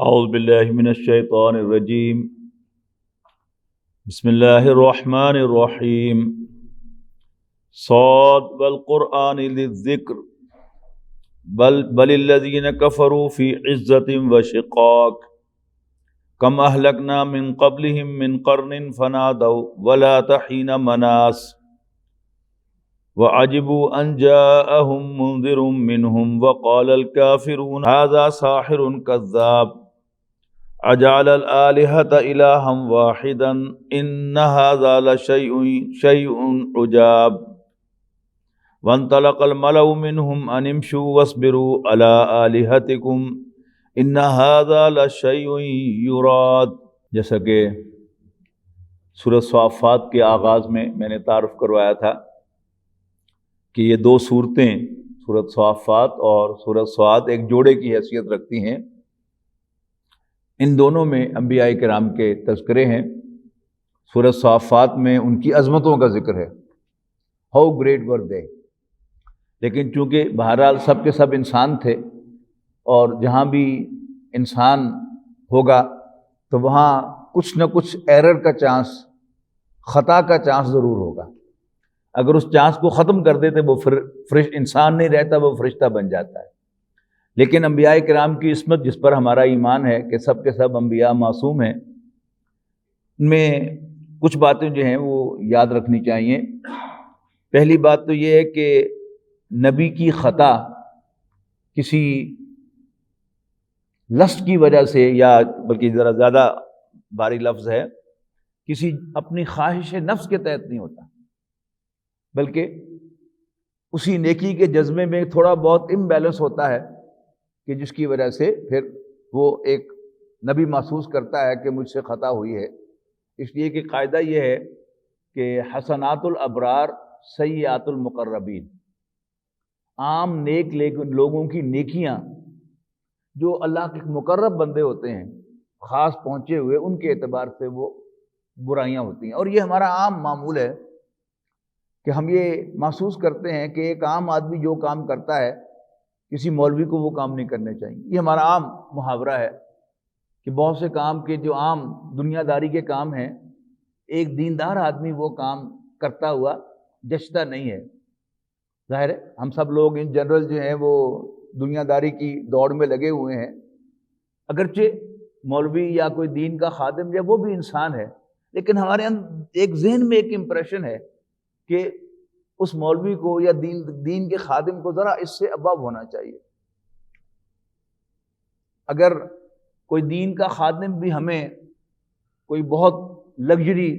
اعوذ باللہ من الشیطان الرجیم بسم اللہ الرحمن الرحیم صاد والقرآن ذی الذکر بل الذین کفروا فی عزۃ وشقاق کم اہلکنا من قبلہم من قرن فنادوا ولا تحین مناص وعجبوا ان جاءهم منذر منهم وقال الكافرون هذا ساحر كذاب اجعل الآلهة إلها واحدا إن هذا لشيء عجاب وانطلق الملأ منهم أن امشوا واصبروا على آلهتكم إن هذا لشيء يراد۔ جیسا کہ سورۃ صافات کے آغاز میں نے تعارف کروایا تھا کہ یہ دو صورتیں سورۃ صافات اور سورۃ صاد ایک جوڑے کی حیثیت رکھتی ہیں۔ ان دونوں میں انبیاء کرام کے تذکرے ہیں۔ سورۃ صافات میں ان کی عظمتوں کا ذکر ہے، ہاؤ گریٹ ور دے، لیکن چونکہ بہرحال سب کے سب انسان تھے اور جہاں بھی انسان ہوگا تو وہاں کچھ نہ کچھ ایرر کا چانس، خطا کا چانس ضرور ہوگا۔ اگر اس چانس کو ختم کر دیتے وہ پھر انسان نہیں رہتا، وہ فرشتہ بن جاتا ہے۔ لیکن انبیاء کرام کی عصمت، جس پر ہمارا ایمان ہے کہ سب کے سب انبیاء معصوم ہیں، ان میں کچھ باتیں جو ہیں وہ یاد رکھنی چاہیے۔ پہلی بات تو یہ ہے کہ نبی کی خطا کسی لسٹ کی وجہ سے، یا بلکہ ذرا زیادہ بھاری لفظ ہے، کسی اپنی خواہش نفس کے تحت نہیں ہوتا، بلکہ اسی نیکی کے جذبے میں تھوڑا بہت امبیلنس ہوتا ہے کہ جس کی وجہ سے پھر وہ ایک نبی محسوس کرتا ہے کہ مجھ سے خطا ہوئی ہے۔ اس لیے کہ قاعدہ یہ ہے کہ حسنات الابرار سیئات المقربین، عام نیک لوگوں کی نیکیاں جو اللہ کے مقرب بندے ہوتے ہیں، خاص پہنچے ہوئے، ان کے اعتبار سے وہ برائیاں ہوتی ہیں۔ اور یہ ہمارا عام معمول ہے کہ ہم یہ محسوس کرتے ہیں کہ ایک عام آدمی جو کام کرتا ہے، کسی مولوی کو وہ کام نہیں کرنے چاہیے۔ یہ ہمارا عام محاورہ ہے کہ بہت سے کام کے جو عام دنیا داری کے کام ہیں، ایک دیندار آدمی وہ کام کرتا ہوا جچتا نہیں ہے۔ ظاہر ہے ہم سب لوگ ان جنرل جو ہیں وہ دنیا داری کی دوڑ میں لگے ہوئے ہیں، اگرچہ مولوی یا کوئی دین کا خادم یا وہ بھی انسان ہے، لیکن ہمارے اندر ایک ذہن میں ایک امپریشن ہے کہ اس مولوی کو یا دین کے خادم کو ذرا اس سے ابو ہونا چاہیے۔ اگر کوئی دین کا خادم بھی ہمیں کوئی بہت لگژری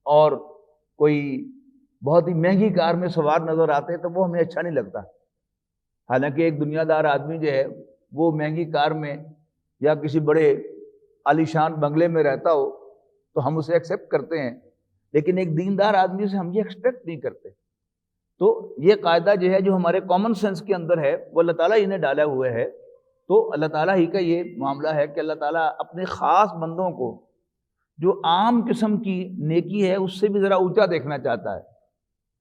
اور کوئی بہت ہی مہنگی کار میں سوار نظر آتے ہیں تو وہ ہمیں اچھا نہیں لگتا، حالانکہ ایک دنیا دار آدمی جو ہے وہ مہنگی کار میں یا کسی بڑے عالیشان بنگلے میں رہتا ہو تو ہم اسے ایکسیپٹ کرتے ہیں، لیکن ایک دیندار آدمی سے ہم یہ ایکسپیکٹ نہیں کرتے۔ تو یہ قاعدہ جو ہے، جو ہمارے کامن سینس کے اندر ہے، وہ اللہ تعالیٰ ہی نے ڈالا ہوا ہے۔ تو اللہ تعالیٰ ہی کا یہ معاملہ ہے کہ اللہ تعالیٰ اپنے خاص بندوں کو جو عام قسم کی نیکی ہے اس سے بھی ذرا اونچا دیکھنا چاہتا ہے،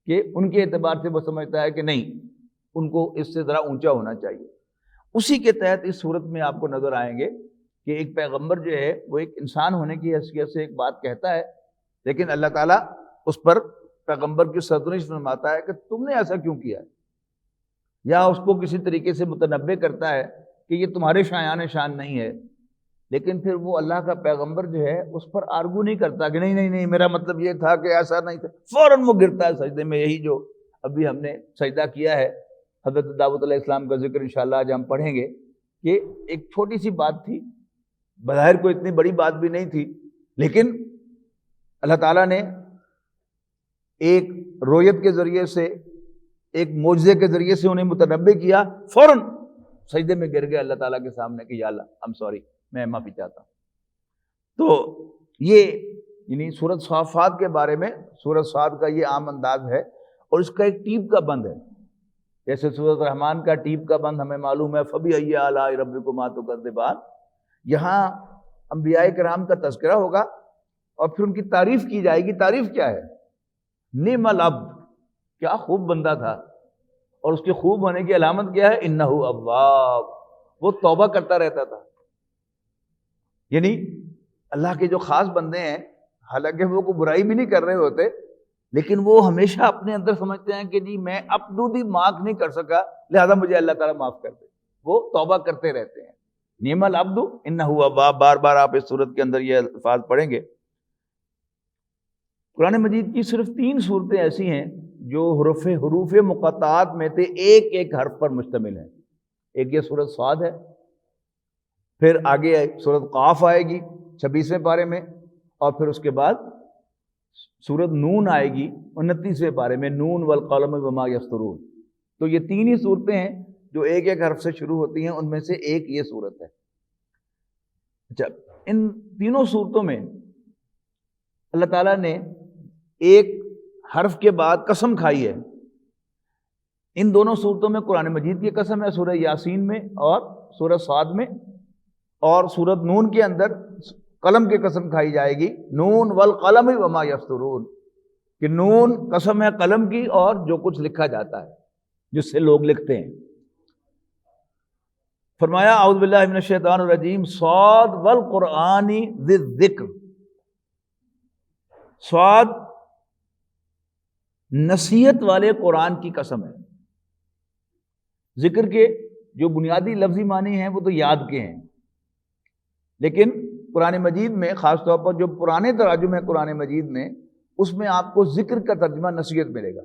کہ ان کے اعتبار سے وہ سمجھتا ہے کہ نہیں، ان کو اس سے ذرا اونچا ہونا چاہیے۔ اسی کے تحت اس صورت میں آپ کو نظر آئیں گے کہ ایک پیغمبر جو ہے وہ ایک انسان ہونے کی حیثیت سے ایک بات کہتا ہے، لیکن اللہ تعالیٰ اس پر پیغمبر کی سرزنش فرماتا ہے کہ تم نے ایسا کیوں کیا ہے، یا اس کو کسی طریقے سے متنبع کرتا ہے کہ یہ تمہارے شایان شان نہیں ہے، لیکن پھر وہ اللہ کا پیغمبر جو ہے اس پر آرگو نہیں کرتا کہ نہیں نہیں نہیں میرا مطلب یہ تھا کہ ایسا نہیں تھا، فوراً وہ گرتا ہے سجدے میں۔ یہی جو ابھی ہم نے سجدہ کیا ہے، حضرت داؤد علیہ السلام کا ذکر انشاءاللہ آج ہم پڑھیں گے، کہ ایک چھوٹی سی بات تھی، بظاہر کوئی اتنی بڑی بات بھی نہیں تھی، لیکن اللہ تعالیٰ نے ایک رویت کے ذریعے سے، ایک معجزے کے ذریعے سے انہیں متنبع کیا، فوراً سجدے میں گر گئے اللہ تعالیٰ کے سامنے کہ یا اللہ I'm sorry، میں معافی چاہتا ہوں۔ تو یہ یعنی سورۃ صافات کے بارے میں سورۃ صاد کا یہ عام انداز ہے، اور اس کا ایک ٹیپ کا بند ہے، جیسے سورۃ رحمان کا ٹیپ کا بند ہمیں معلوم ہے فَبِأَيِّ آلَاءِ رَبِّكُمَا تُكَذِّبَانِ۔ یہاں انبیاء کرام کا تذکرہ ہوگا اور پھر ان کی تعریف کی جائے گی۔ تعریف کیا ہے؟ نعم العبد، کیا خوب بندہ تھا، اور اس کے خوب ہونے کی علامت کیا ہے؟ انہ اواب، وہ توبہ کرتا رہتا تھا۔ یعنی اللہ کے جو خاص بندے ہیں، حالانکہ وہ کوئی برائی بھی نہیں کر رہے ہوتے، لیکن وہ ہمیشہ اپنے اندر سمجھتے ہیں کہ جی میں اپنی مارک نہیں کر سکا، لہذا مجھے اللہ تعالیٰ معاف کر دے، وہ توبہ کرتے رہتے ہیں۔ نعم العبد انہ اواب، بار بار آپ اس صورت کے اندر یہ الفاظ پڑھیں گے۔ قرآن مجید کی صرف 3 صورتیں ایسی ہیں جو حروف مقطعات میں سے ایک حرف پر مشتمل ہیں۔ ایک یہ سورۃ صاد ہے، پھر آگے سورۃ قاف آئے گی 26ویں پارے میں، اور پھر اس کے بعد سورۃ نون آئے گی 29ویں پارے میں، نون والقلم وما یسطرون۔ تو یہ 3 ہی صورتیں ہیں جو ایک حرف سے شروع ہوتی ہیں، ان میں سے ایک یہ صورت ہے۔ اچھا، ان تینوں صورتوں میں اللہ تعالیٰ نے ایک حرف کے بعد قسم کھائی ہے۔ ان دونوں صورتوں میں قرآن مجید کی قسم ہے، سورہ یاسین میں اور سورہ صاد میں، اور سورۃ نون کے اندر قلم کی قسم کھائی جائے گی، نون والقلم وما یسطرون، کہ نون قسم ہے قلم کی اور جو کچھ لکھا جاتا ہے، جس سے لوگ لکھتے ہیں۔ فرمایا اعوذ باللہ من الشیطان الرجیم، صاد والقرآن ذی الذکر، صاد نصیحت والے قرآن کی قسم ہے۔ ذکر کے جو بنیادی لفظی معنی ہیں وہ تو یاد کے ہیں، لیکن قرآن مجید میں خاص طور پر جو پرانے تراجم ہیں قرآن مجید میں، اس میں آپ کو ذکر کا ترجمہ نصیحت ملے گا،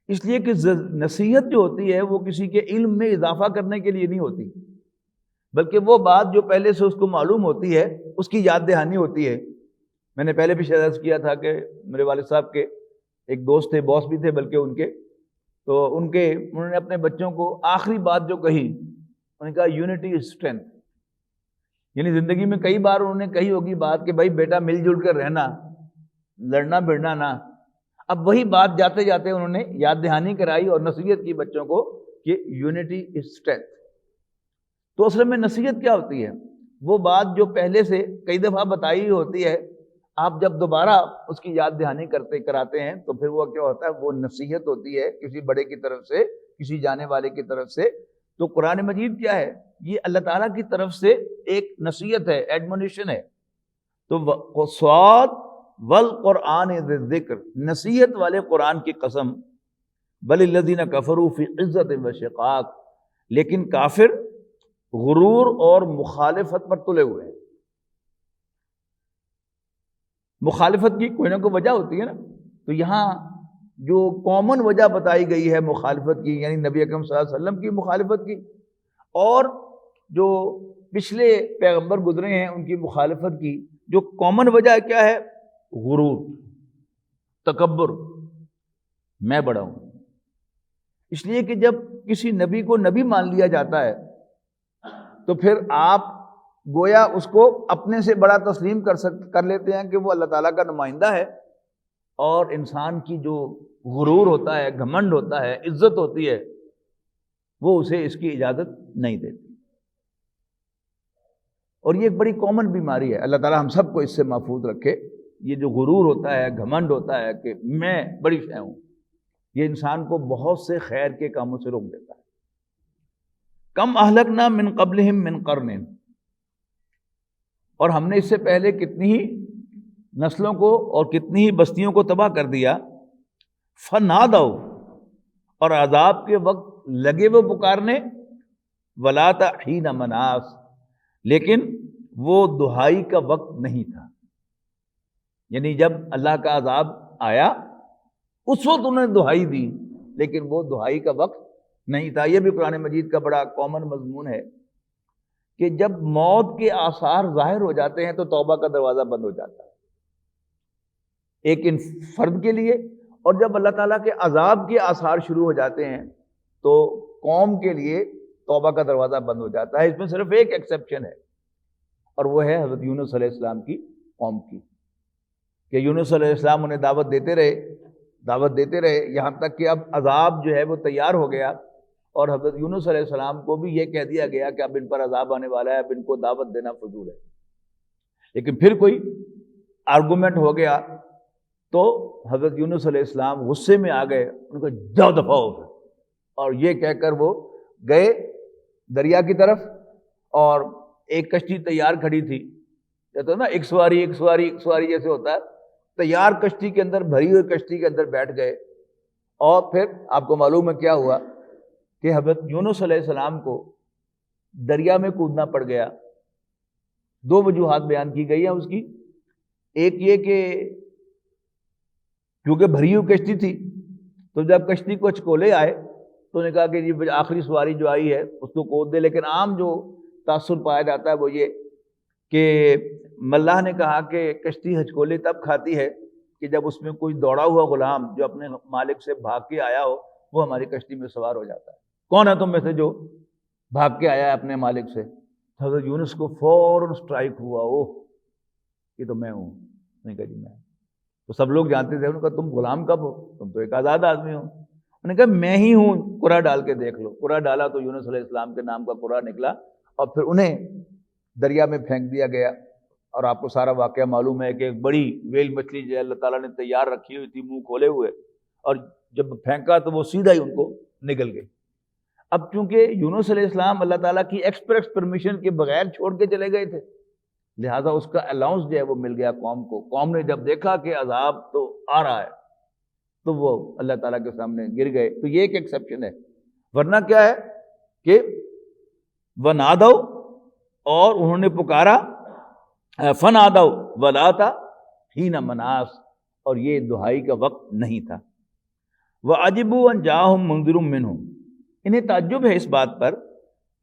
اس لیے کہ نصیحت جو ہوتی ہے وہ کسی کے علم میں اضافہ کرنے کے لیے نہیں ہوتی، بلکہ وہ بات جو پہلے سے اس کو معلوم ہوتی ہے اس کی یاد دہانی ہوتی ہے۔ میں نے پہلے بھی شاید عرض کیا تھا کہ میرے والد صاحب کے ایک دوست تھے، باس بھی تھے بلکہ ان کے، تو انہوں نے اپنے بچوں کو آخری بات جو کہی، انہوں نے کہا یونٹی از اسٹرینتھ، یعنی زندگی میں کئی بار انہوں نے کہی ہوگی بات کہ بھائی بیٹا مل جل کر رہنا، لڑنا بھڑنا نہ، اب وہی بات جاتے جاتے انہوں نے یاد دہانی کرائی اور نصیحت کی بچوں کو کہ یونٹی از اسٹرینتھ۔ تو اصل میں نصیحت کیا ہوتی ہے؟ وہ بات جو پہلے سے کئی دفعہ بتائی ہوتی ہے، آپ جب دوبارہ اس کی یاد دہانی کراتے ہیں تو پھر وہ کیا ہوتا ہے؟ وہ نصیحت ہوتی ہے کسی بڑے کی طرف سے، کسی جانے والے کی طرف سے۔ تو قرآن مجید کیا ہے؟ یہ اللہ تعالیٰ کی طرف سے ایک نصیحت ہے، ایڈمونیشن ہے۔ تو صاد والقرآن ذی الذکر، نصیحت والے قرآن کی قسم، بل الذین کفروا فی عزت و شقاق، لیکن کافر غرور اور مخالفت پر تلے ہوئے ہیں۔ مخالفت کی کوئی نہ کوئی وجہ ہوتی ہے نا، تو یہاں جو کامن وجہ بتائی گئی ہے مخالفت کی، یعنی نبی اکرم صلی اللہ علیہ وسلم کی مخالفت کی، اور جو پچھلے پیغمبر گزرے ہیں ان کی مخالفت کی، جو کامن وجہ کیا ہے؟ غرور، تکبر، میں بڑا ہوں۔ اس لیے کہ جب کسی نبی کو نبی مان لیا جاتا ہے تو پھر آپ گویا اس کو اپنے سے بڑا تسلیم کر لیتے ہیں کہ وہ اللہ تعالیٰ کا نمائندہ ہے، اور انسان کی جو غرور ہوتا ہے، گھمنڈ ہوتا ہے، عزت ہوتی ہے، وہ اسے اس کی اجازت نہیں دیتی۔ اور یہ ایک بڑی کامن بیماری ہے، اللہ تعالیٰ ہم سب کو اس سے محفوظ رکھے۔ یہ جو غرور ہوتا ہے، گھمنڈ ہوتا ہے کہ میں بڑی شے ہوں، یہ انسان کو بہت سے خیر کے کاموں سے روک دیتا ہے۔ کم اہلکنا من قبلہم من قرن، اور ہم نے اس سے پہلے کتنی ہی نسلوں کو اور کتنی ہی بستیوں کو تباہ کر دیا۔ فنادوا، اور عذاب کے وقت لگے وہ پکارنے، ولا حین مناص، لیکن وہ دہائی کا وقت نہیں تھا۔ یعنی جب اللہ کا عذاب آیا اس وقت انہوں نے دہائی دی، لیکن وہ دہائی کا وقت نہیں تھا۔ یہ بھی قرآن مجید کا بڑا کامن مضمون ہے کہ جب موت کے آثار ظاہر ہو جاتے ہیں تو توبہ کا دروازہ بند ہو جاتا ہے ایک فرد کے لیے، اور جب اللہ تعالیٰ کے عذاب کے آثار شروع ہو جاتے ہیں تو قوم کے لیے توبہ کا دروازہ بند ہو جاتا ہے۔ اس میں صرف ایک ایکسیپشن ہے، اور وہ ہے حضرت یونس علیہ السلام کی قوم کی، کہ یونس علیہ السلام انہیں دعوت دیتے رہے یہاں تک کہ اب عذاب جو ہے وہ تیار ہو گیا، اور حضرت یونس علیہ السلام کو بھی یہ کہہ دیا گیا کہ اب ان پر عذاب آنے والا ہے، اب ان کو دعوت دینا فضول ہے۔ لیکن پھر کوئی آرگومنٹ ہو گیا تو حضرت یونس علیہ السلام غصے میں آ گئے، ان کو جاؤ دفعہ ہو گئے، اور یہ کہہ کر وہ گئے دریا کی طرف، اور ایک کشتی تیار کھڑی تھی، کہتے ہیں نا ایک سواری جیسے ہوتا ہے، تیار کشتی کے اندر، بھری ہوئی کشتی کے اندر بیٹھ گئے، اور پھر آپ کو معلوم ہے کیا ہوا کہ حضرت یونس علیہ السلام کو دریا میں کودنا پڑ گیا۔ دو وجوہات بیان کی گئی ہیں اس کی، ایک یہ کہ کیونکہ بھری ہوئی کشتی تھی، تو جب کشتی کو اچکولے آئے تو انہوں نے کہا کہ یہ آخری سواری جو آئی ہے اس کو کود دے، لیکن عام جو تاثر پایا جاتا ہے وہ یہ کہ ملاح نے کہا کہ کشتی ہچکولے تب کھاتی ہے کہ جب اس میں کوئی دوڑا ہوا غلام جو اپنے مالک سے بھاگ کے آیا ہو وہ ہماری کشتی میں سوار ہو جاتا ہے۔ کون ہے تم میں سے جو بھاگ کے آیا ہے اپنے مالک سے؟ حضرت یونس کو فوراً سٹرائک ہوا، اوہ یہ تو میں ہوں۔ نہیں کہا جی میں، تو سب لوگ جانتے تھے، انہوں نے کہا تم غلام کب ہو؟ تم تو ایک آزاد آدمی ہو۔ انہوں نے کہا میں ہی ہوں، قرہ ڈال کے دیکھ لو۔ قرہ ڈالا تو یونس علیہ السلام کے نام کا قرہ نکلا، اور پھر انہیں دریا میں پھینک دیا گیا۔ اور آپ کو سارا واقعہ معلوم ہے کہ ایک بڑی ویل مچھلی جو ہے اللہ تعالیٰ نے تیار رکھی ہوئی تھی منہ کھولے ہوئے، اور جب پھینکا تو وہ سیدھا ہی ان کو نگل گئی۔ اب چونکہ یونس علیہ السلام اللہ تعالیٰ کی ایکسپریس پرمیشن کے بغیر چھوڑ کے چلے گئے تھے، لہٰذا اس کا الاؤنس جو ہے وہ مل گیا قوم کو۔ قوم نے جب دیکھا کہ عذاب تو آ رہا ہے تو وہ اللہ تعالیٰ کے سامنے گر گئے۔ تو یہ ایک ایکسیپشن ہے، ورنہ کیا ہے کہ وَنَادَوْا، اور انہوں نے پکارا، فَنَادَوْا وَلَا حِینَ مَنَاص، اور یہ دہائی کا وقت نہیں تھا۔ وَعَجِبُوا أَن جَاءَهُم مُنذِرٌ مِّنْهُمْ، انہیں تعجب ہے اس بات پر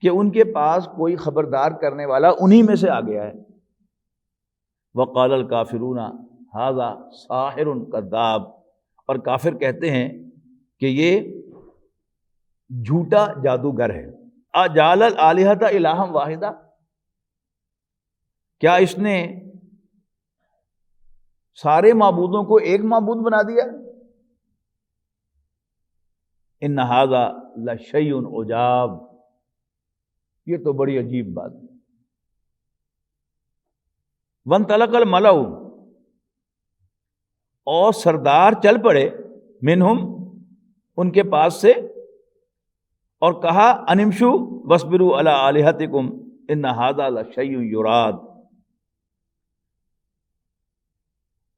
کہ ان کے پاس کوئی خبردار کرنے والا انہی میں سے آ گیا ہے۔ وَقَالَ الْكَافِرُونَ هَذَا سَاحِرٌ كَذَّابٌ، اور کافر کہتے ہیں کہ یہ جھوٹا جادوگر ہے۔ اَجَعَلَ الْآلِهَةَ إِلَٰهًا وَاحِدًا، کیا اس نے سارے معبودوں کو ایک معبود بنا دیا؟ ان ھذا لشیء عجاب، یہ تو بڑی عجیب بات ہے۔ وانطلق الملأ، اور سردار چل پڑے، منہم، ان کے پاس سے، اور کہا ان امشوا واصبروا علی آلہتکم ان ھذا لشیء یراد،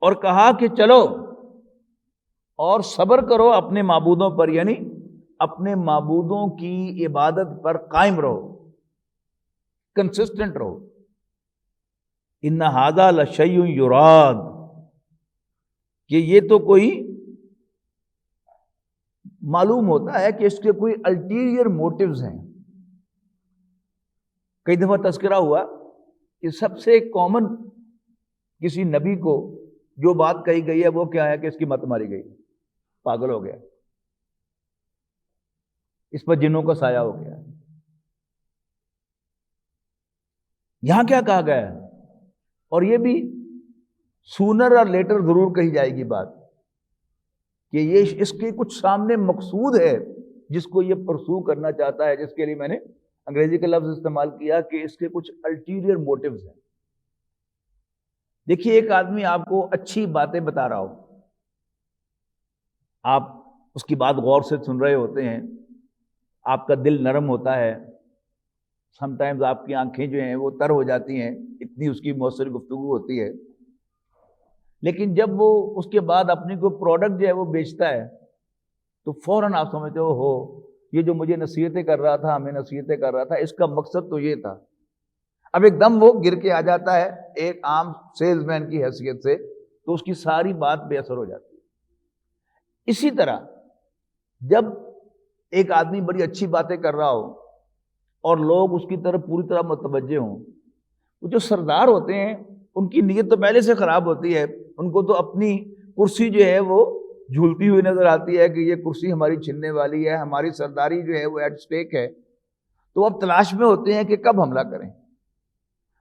اور کہا کہ چلو اور صبر کرو اپنے معبودوں پر، یعنی اپنے معبودوں کی عبادت پر قائم رہو، کنسسٹنٹ رہو۔ ان ھذا لشیء یراد، کہ یہ تو کوئی معلوم ہوتا ہے کہ اس کے کوئی الٹیریئر موٹیوز ہیں۔ کئی دفعہ تذکرہ ہوا کہ سب سے کامن کسی نبی کو جو بات کہی گئی ہے وہ کیا ہے کہ اس کی مت ماری گئی، پاگل ہو گیا، اس پر جنوں کا سایہ ہو گیا۔ یہاں کیا کہا گیا ہے، اور یہ بھی سونر اور لیٹر ضرور کہی جائے گی بات، کہ یہ اس کے کچھ سامنے مقصود ہے جس کو یہ پرسو کرنا چاہتا ہے، جس کے لیے میں نے انگریزی کا لفظ استعمال کیا کہ اس کے کچھ الٹیریئر موٹیوز ہیں۔ دیکھیے، ایک آدمی آپ کو اچھی باتیں بتا رہا ہو، آپ اس کی بات غور سے سن رہے ہوتے ہیں، آپ کا دل نرم ہوتا ہے، سم ٹائمز آپ کی آنکھیں جو ہیں وہ تر ہو جاتی ہیں، اتنی اس کی مؤثر گفتگو ہوتی ہے، لیکن جب وہ اس کے بعد اپنی کوئی پروڈکٹ جو ہے وہ بیچتا ہے تو فوراً آپ سمجھتے ہو یہ جو مجھے نصیحتیں کر رہا تھا، ہمیں نصیحتیں کر رہا تھا، اس کا مقصد تو یہ تھا۔ اب ایک دم وہ گر کے آ جاتا ہے ایک عام سیلز مین کی حیثیت سے، تو اس کی ساری بات بے اثر ہو جاتی ہے۔ اسی طرح جب ایک آدمی بڑی اچھی باتیں کر رہا ہو اور لوگ اس کی طرف پوری طرح متوجہ ہوں، وہ جو سردار ہوتے ہیں ان کی نیت تو پہلے سے خراب ہوتی ہے، ان کو تو اپنی کرسی جو ہے وہ جھولتی ہوئی نظر آتی ہے کہ یہ کرسی ہماری چھننے والی ہے، ہماری سرداری جو ہے وہ ایٹ سٹیک ہے، تو اب تلاش میں ہوتے ہیں کہ کب حملہ کریں۔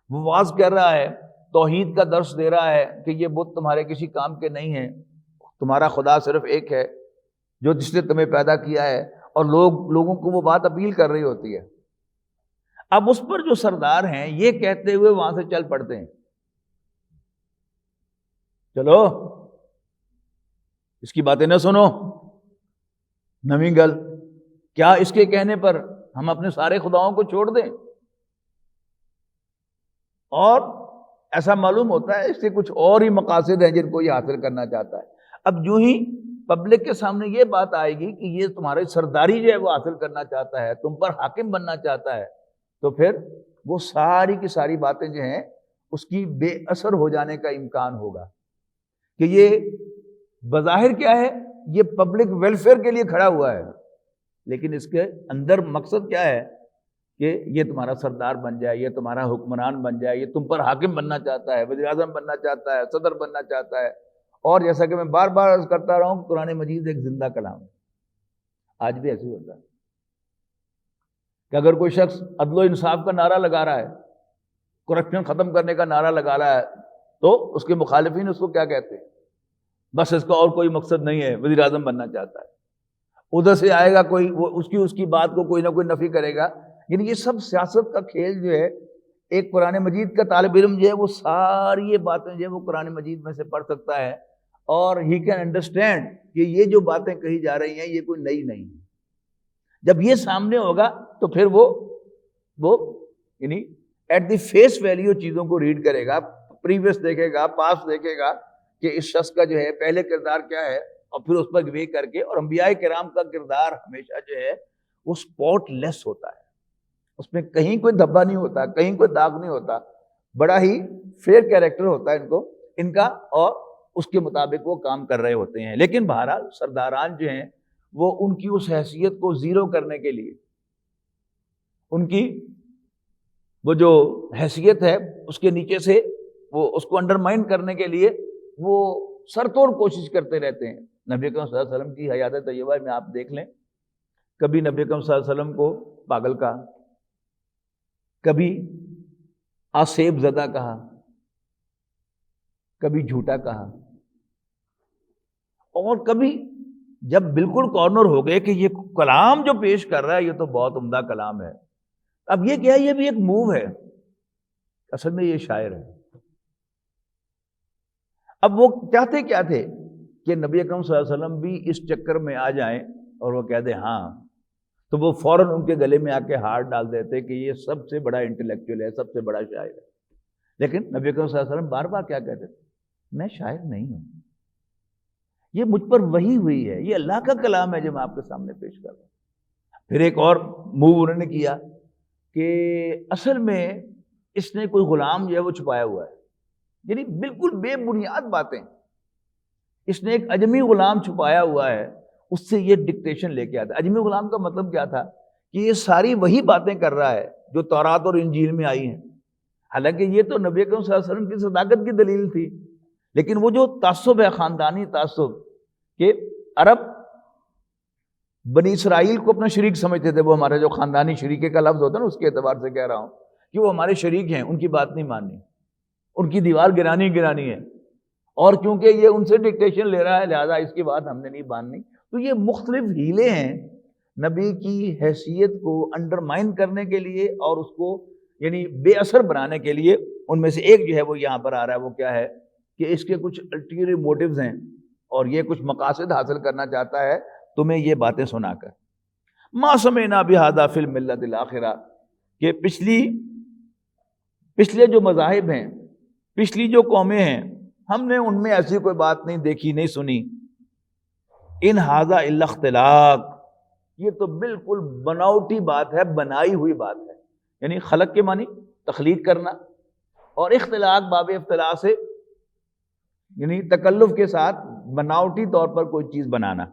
وہ واعظ کر رہا ہے، توحید کا درس دے رہا ہے کہ یہ بت تمہارے کسی کام کے نہیں ہیں، تمہارا خدا صرف ایک ہے جو جس نے تمہیں پیدا کیا ہے، اور لوگوں کو وہ بات اپیل کر رہی ہوتی ہے۔ اب اس پر جو سردار ہیں یہ کہتے ہوئے وہاں سے چل پڑتے ہیں، چلو اس کی باتیں نہ سنو، نویں گل، کیا اس کے کہنے پر ہم اپنے سارے خداؤں کو چھوڑ دیں؟ اور ایسا معلوم ہوتا ہے اس سے کچھ اور ہی مقاصد ہیں جن کو یہ حاصل کرنا چاہتا ہے۔ اب جو ہی پبلک کے سامنے یہ بات آئے گی کہ یہ تمہاری سرداری جو ہے وہ حاصل کرنا چاہتا ہے، تم پر حاکم بننا چاہتا ہے، تو پھر وہ ساری کی ساری باتیں جو ہیں اس کی بے اثر ہو جانے کا امکان ہوگا کہ یہ بظاہر کیا ہے، یہ پبلک ویلفیئر کے لیے کھڑا ہوا ہے، لیکن اس کے اندر مقصد کیا ہے کہ یہ تمہارا سردار بن جائے، یہ تمہارا حکمران بن جائے، یہ تم پر حاکم بننا چاہتا ہے، وزیر اعظم بننا چاہتا ہے، صدر بننا چاہتا ہے۔ اور جیسا کہ میں بار بار عرض کرتا رہا ہوں، قرآن مجید ایک زندہ کلام ہے، آج بھی ایسے ہوتا ہے کہ اگر کوئی شخص عدل و انصاف کا نعرہ لگا رہا ہے، کرپشن ختم کرنے کا نعرہ لگا رہا ہے، تو اس کے مخالفین اس کو کیا کہتے ہیں؟ بس اس کا اور کوئی مقصد نہیں ہے، وزیر اعظم بننا چاہتا ہے۔ ادھر سے آئے گا کوئی، وہ اس کی بات کو کوئی نہ کوئی نفی کرے گا۔ یعنی یہ سب سیاست کا کھیل جو ہے، ایک قرآن مجید کا طالب علم جو ہے وہ ساری یہ باتیں جو ہے وہ قرآن مجید میں سے پڑھ سکتا ہے، اور ہی کین انڈرسٹینڈ کہ یہ جو باتیں کہی جا رہی ہیں یہ کوئی نئی نہیں ہے۔ جب یہ سامنے ہوگا تو پھر وہ یعنی ایٹ دی فیس ویلیو چیزوں کو ریڈ کرے گا، پریویس دیکھے گا، پاس دیکھے گا کہ اس شخص کا جو ہے پہلے کردار کیا ہے، اور پھر اس پر وے کر کے۔ اور انبیاء کرام کا کردار ہمیشہ جو ہے وہ سپاٹ لیس ہوتا ہے، اس میں کہیں کوئی دھبا نہیں ہوتا، کہیں کوئی داغ نہیں ہوتا، بڑا ہی فیئر کیریکٹر ہوتا ہے ان کا، اور اس کے مطابق وہ کام کر رہے ہوتے ہیں۔ لیکن بہرحال سرداران جو ہیں وہ ان کی اس حیثیت کو زیرو کرنے کے لیے، ان کی وہ جو حیثیت ہے اس کے نیچے سے وہ اس کو انڈرمائن کرنے کے لیے وہ سر توڑ کوشش کرتے رہتے ہیں۔ نبی اکرم صلی اللہ علیہ وسلم کی حیات طیبہ میں آپ دیکھ لیں، کبھی نبی اکرم صلی اللہ علیہ وسلم کو پاگل کہا، کبھی آسیب زدہ کہا، کبھی جھوٹا کہا، اور کبھی جب بالکل کارنر ہو گئے کہ یہ کلام جو پیش کر رہا ہے یہ تو بہت عمدہ کلام ہے، اب یہ کیا ہے، یہ بھی ایک موو ہے، اصل میں یہ شاعر ہے۔ اب وہ چاہتے کیا تھے کہ نبی اکرم صلی اللہ علیہ وسلم بھی اس چکر میں آ جائیں اور وہ کہہ دیں ہاں، تو وہ فوراً ان کے گلے میں آ کے ہار ڈال دیتے کہ یہ سب سے بڑا انٹلیکچوئل ہے، سب سے بڑا شاعر ہے۔ لیکن نبی اکرم صلی اللہ علیہ وسلم بار بار کیا کہتے تھے؟ میں شاعر نہیں ہوں، یہ مجھ پر وحی ہوئی ہے، یہ اللہ کا کلام ہے جو میں آپ کے سامنے پیش کر رہا ہوں۔ پھر ایک اور موو انہوں نے کیا کہ اصل میں اس نے کوئی غلام جو ہے وہ چھپایا ہوا ہے، یعنی بالکل بے بنیاد باتیں، اس نے ایک اجمی غلام چھپایا ہوا ہے، اس سے یہ ڈکٹیشن لے کے آتا ہے۔ اجمی غلام کا مطلب کیا تھا کہ یہ ساری وہی باتیں کر رہا ہے جو تورات اور انجیل میں آئی ہیں، حالانکہ یہ تو نبی اکرم صلی اللہ علیہ وسلم کی صداقت کی دلیل تھی، لیکن وہ جو تعصب ہے، خاندانی تعصب، کہ عرب بنی اسرائیل کو اپنا شریک سمجھتے تھے، وہ ہمارا جو خاندانی شریکے کا لفظ ہوتا ہے نا اس کے اعتبار سے کہہ رہا ہوں کہ وہ ہمارے شریک ہیں، ان کی بات نہیں ماننی، ان کی دیوار گرانی ہے، اور کیونکہ یہ ان سے ڈکٹیشن لے رہا ہے لہذا اس کی بات ہم نے نہیں ماننی۔ تو یہ مختلف ہیلے ہیں نبی کی حیثیت کو انڈرمائن کرنے کے لیے اور اس کو یعنی بے اثر بنانے کے لیے۔ ان میں سے ایک جو ہے وہ یہاں پر آ رہا ہے، وہ کیا ہے کہ اس کے کچھ الٹیریور موٹیوز ہیں اور یہ کچھ مقاصد حاصل کرنا چاہتا ہے تمہیں یہ باتیں سنا کر۔ ما سمعنا بہذا فی الملۃ الاخرہ، کہ پچھلے جو مذاہب ہیں، پچھلی جو قومیں ہیں، ہم نے ان میں ایسی کوئی بات نہیں دیکھی، نہیں سنی۔ ان ھذا الا اختلاق، یہ تو بالکل بناوٹی بات ہے، بنائی ہوئی بات ہے، یعنی خلق کے معنی تخلیق کرنا، اور اختلاق باب افتلاء سے یعنی تکلف کے ساتھ بناوٹی طور پر کوئی چیز بنانا۔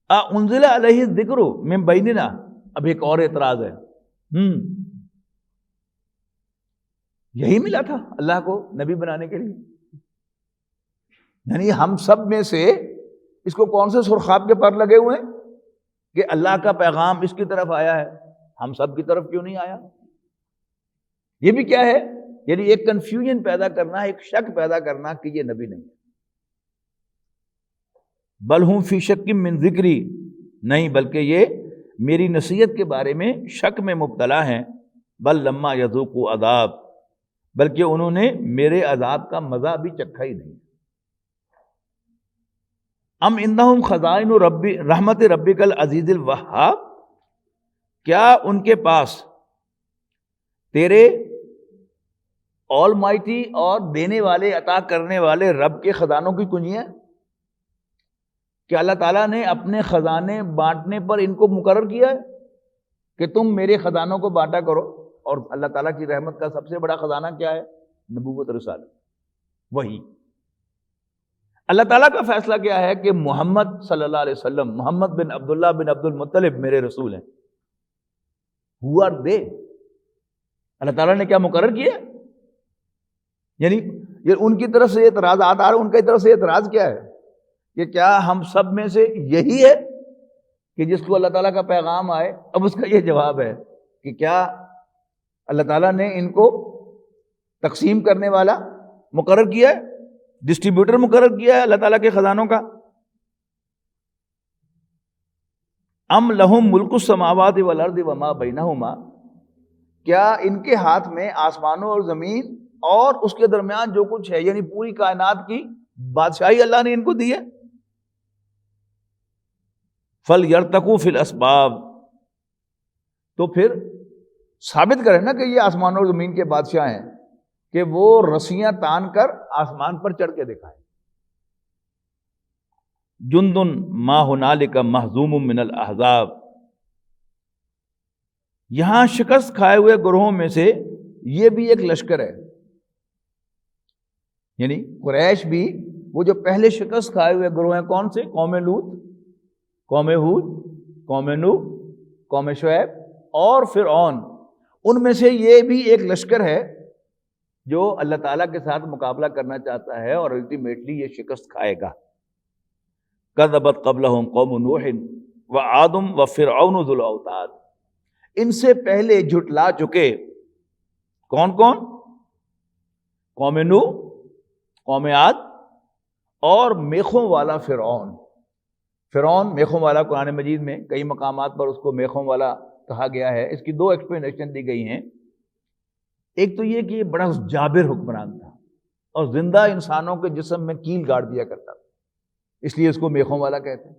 انزل علیہ الذکر من بیننا، اب ایک اور اعتراض ہے، یہی ملا تھا اللہ کو نبی بنانے کے لیے، یعنی ہم سب میں سے اس کو کون سے سرخاب کے پر لگے ہوئے ہیں کہ اللہ کا پیغام اس کی طرف آیا ہے، ہم سب کی طرف کیوں نہیں آیا؟ یہ بھی کیا ہے، یعنی ایک کنفیوژن پیدا کرنا، ایک شک پیدا کرنا کہ یہ نبی نہیں ہے۔ بل ہم فی شک من ذکری، نہیں بلکہ یہ میری نصیحت کے بارے میں شک میں مبتلا ہیں۔ بل لما یذوقوا عذاب، بلکہ انہوں نے میرے عذاب کا مزہ بھی چکھا ہی نہیں۔ ام عندہم خزائن رحمت ربک العزیز الوہاب، کیا ان کے پاس تیرے آل مائٹی اور دینے والے عطا کرنے والے رب کے خزانوں کی کنجیاں کہ اللہ تعالیٰ نے اپنے خزانے بانٹنے پر ان کو مقرر کیا ہے کہ تم میرے خزانوں کو بانٹا کرو. اور اللہ تعالیٰ کی رحمت کا سب سے بڑا خزانہ کیا ہے؟ نبوت رسالت، وہی. اللہ تعالیٰ کا فیصلہ کیا ہے کہ محمد صلی اللہ علیہ وسلم، محمد بن عبداللہ بن عبد المطلب میرے رسول ہیں. Who are they؟ اللہ تعالیٰ نے کیا مقرر کیا؟ یعنی یہ ان کی طرف سے اعتراضات آ رہے ہیں. ان کی طرف سے اعتراض کیا ہے کہ کیا ہم سب میں سے یہی ہے کہ جس کو اللہ تعالیٰ کا پیغام آئے؟ اب اس کا یہ جواب ہے کہ کیا اللہ تعالیٰ نے ان کو تقسیم کرنے والا مقرر کیا ہے، ڈسٹریبیوٹر مقرر کیا ہے اللہ تعالیٰ کے خزانوں کا؟ ام لہم ملک السماوات والارض وما بینہما، کیا ان کے ہاتھ میں آسمانوں اور زمین اور اس کے درمیان جو کچھ ہے، یعنی پوری کائنات کی بادشاہی اللہ نے ان کو دی ہے؟ فَلْيَرْتَقُوا فِي الْأَسْبَابِ، تو پھر ثابت کریں نا کہ یہ آسمان اور زمین کے بادشاہ ہیں، کہ وہ رسیاں تان کر آسمان پر چڑھ کے دکھائیں. جُنْدٌ مَا هُنَالِكَ مَهْزُومٌ مِّنَ الْأَحْزَابِ، یہاں شکست کھائے ہوئے گروہوں میں سے یہ بھی ایک لشکر ہے. یعنی قریش بھی وہ جو پہلے شکست کھائے ہوئے گروہ ہیں کون سے؟ قوم لوط، قوم ہود، قوم نوح، قوم شعیب اور فرعون. ان میں سے یہ بھی ایک لشکر ہے جو اللہ تعالیٰ کے ساتھ مقابلہ کرنا چاہتا ہے اور الٹیمیٹلی یہ شکست کھائے گا. کذبت قبلہم قوم نوح وعاد وفرعون ذو الاوتاد، ان سے پہلے جھٹلا چکے کون کون؟ قوم نوح، قوم عاد اور میخوں والا فرعون. فرعون میخوں والا قرآن مجید میں کئی مقامات پر اس کو میخوں والا کہا گیا ہے. اس کی دو ایکسپلینیشن دی گئی ہیں. ایک تو یہ کہ یہ بڑا جابر حکمران تھا اور زندہ انسانوں کے جسم میں کیل گاڑ دیا کرتا تھا، اس لیے اس کو میخوں والا کہتے ہیں.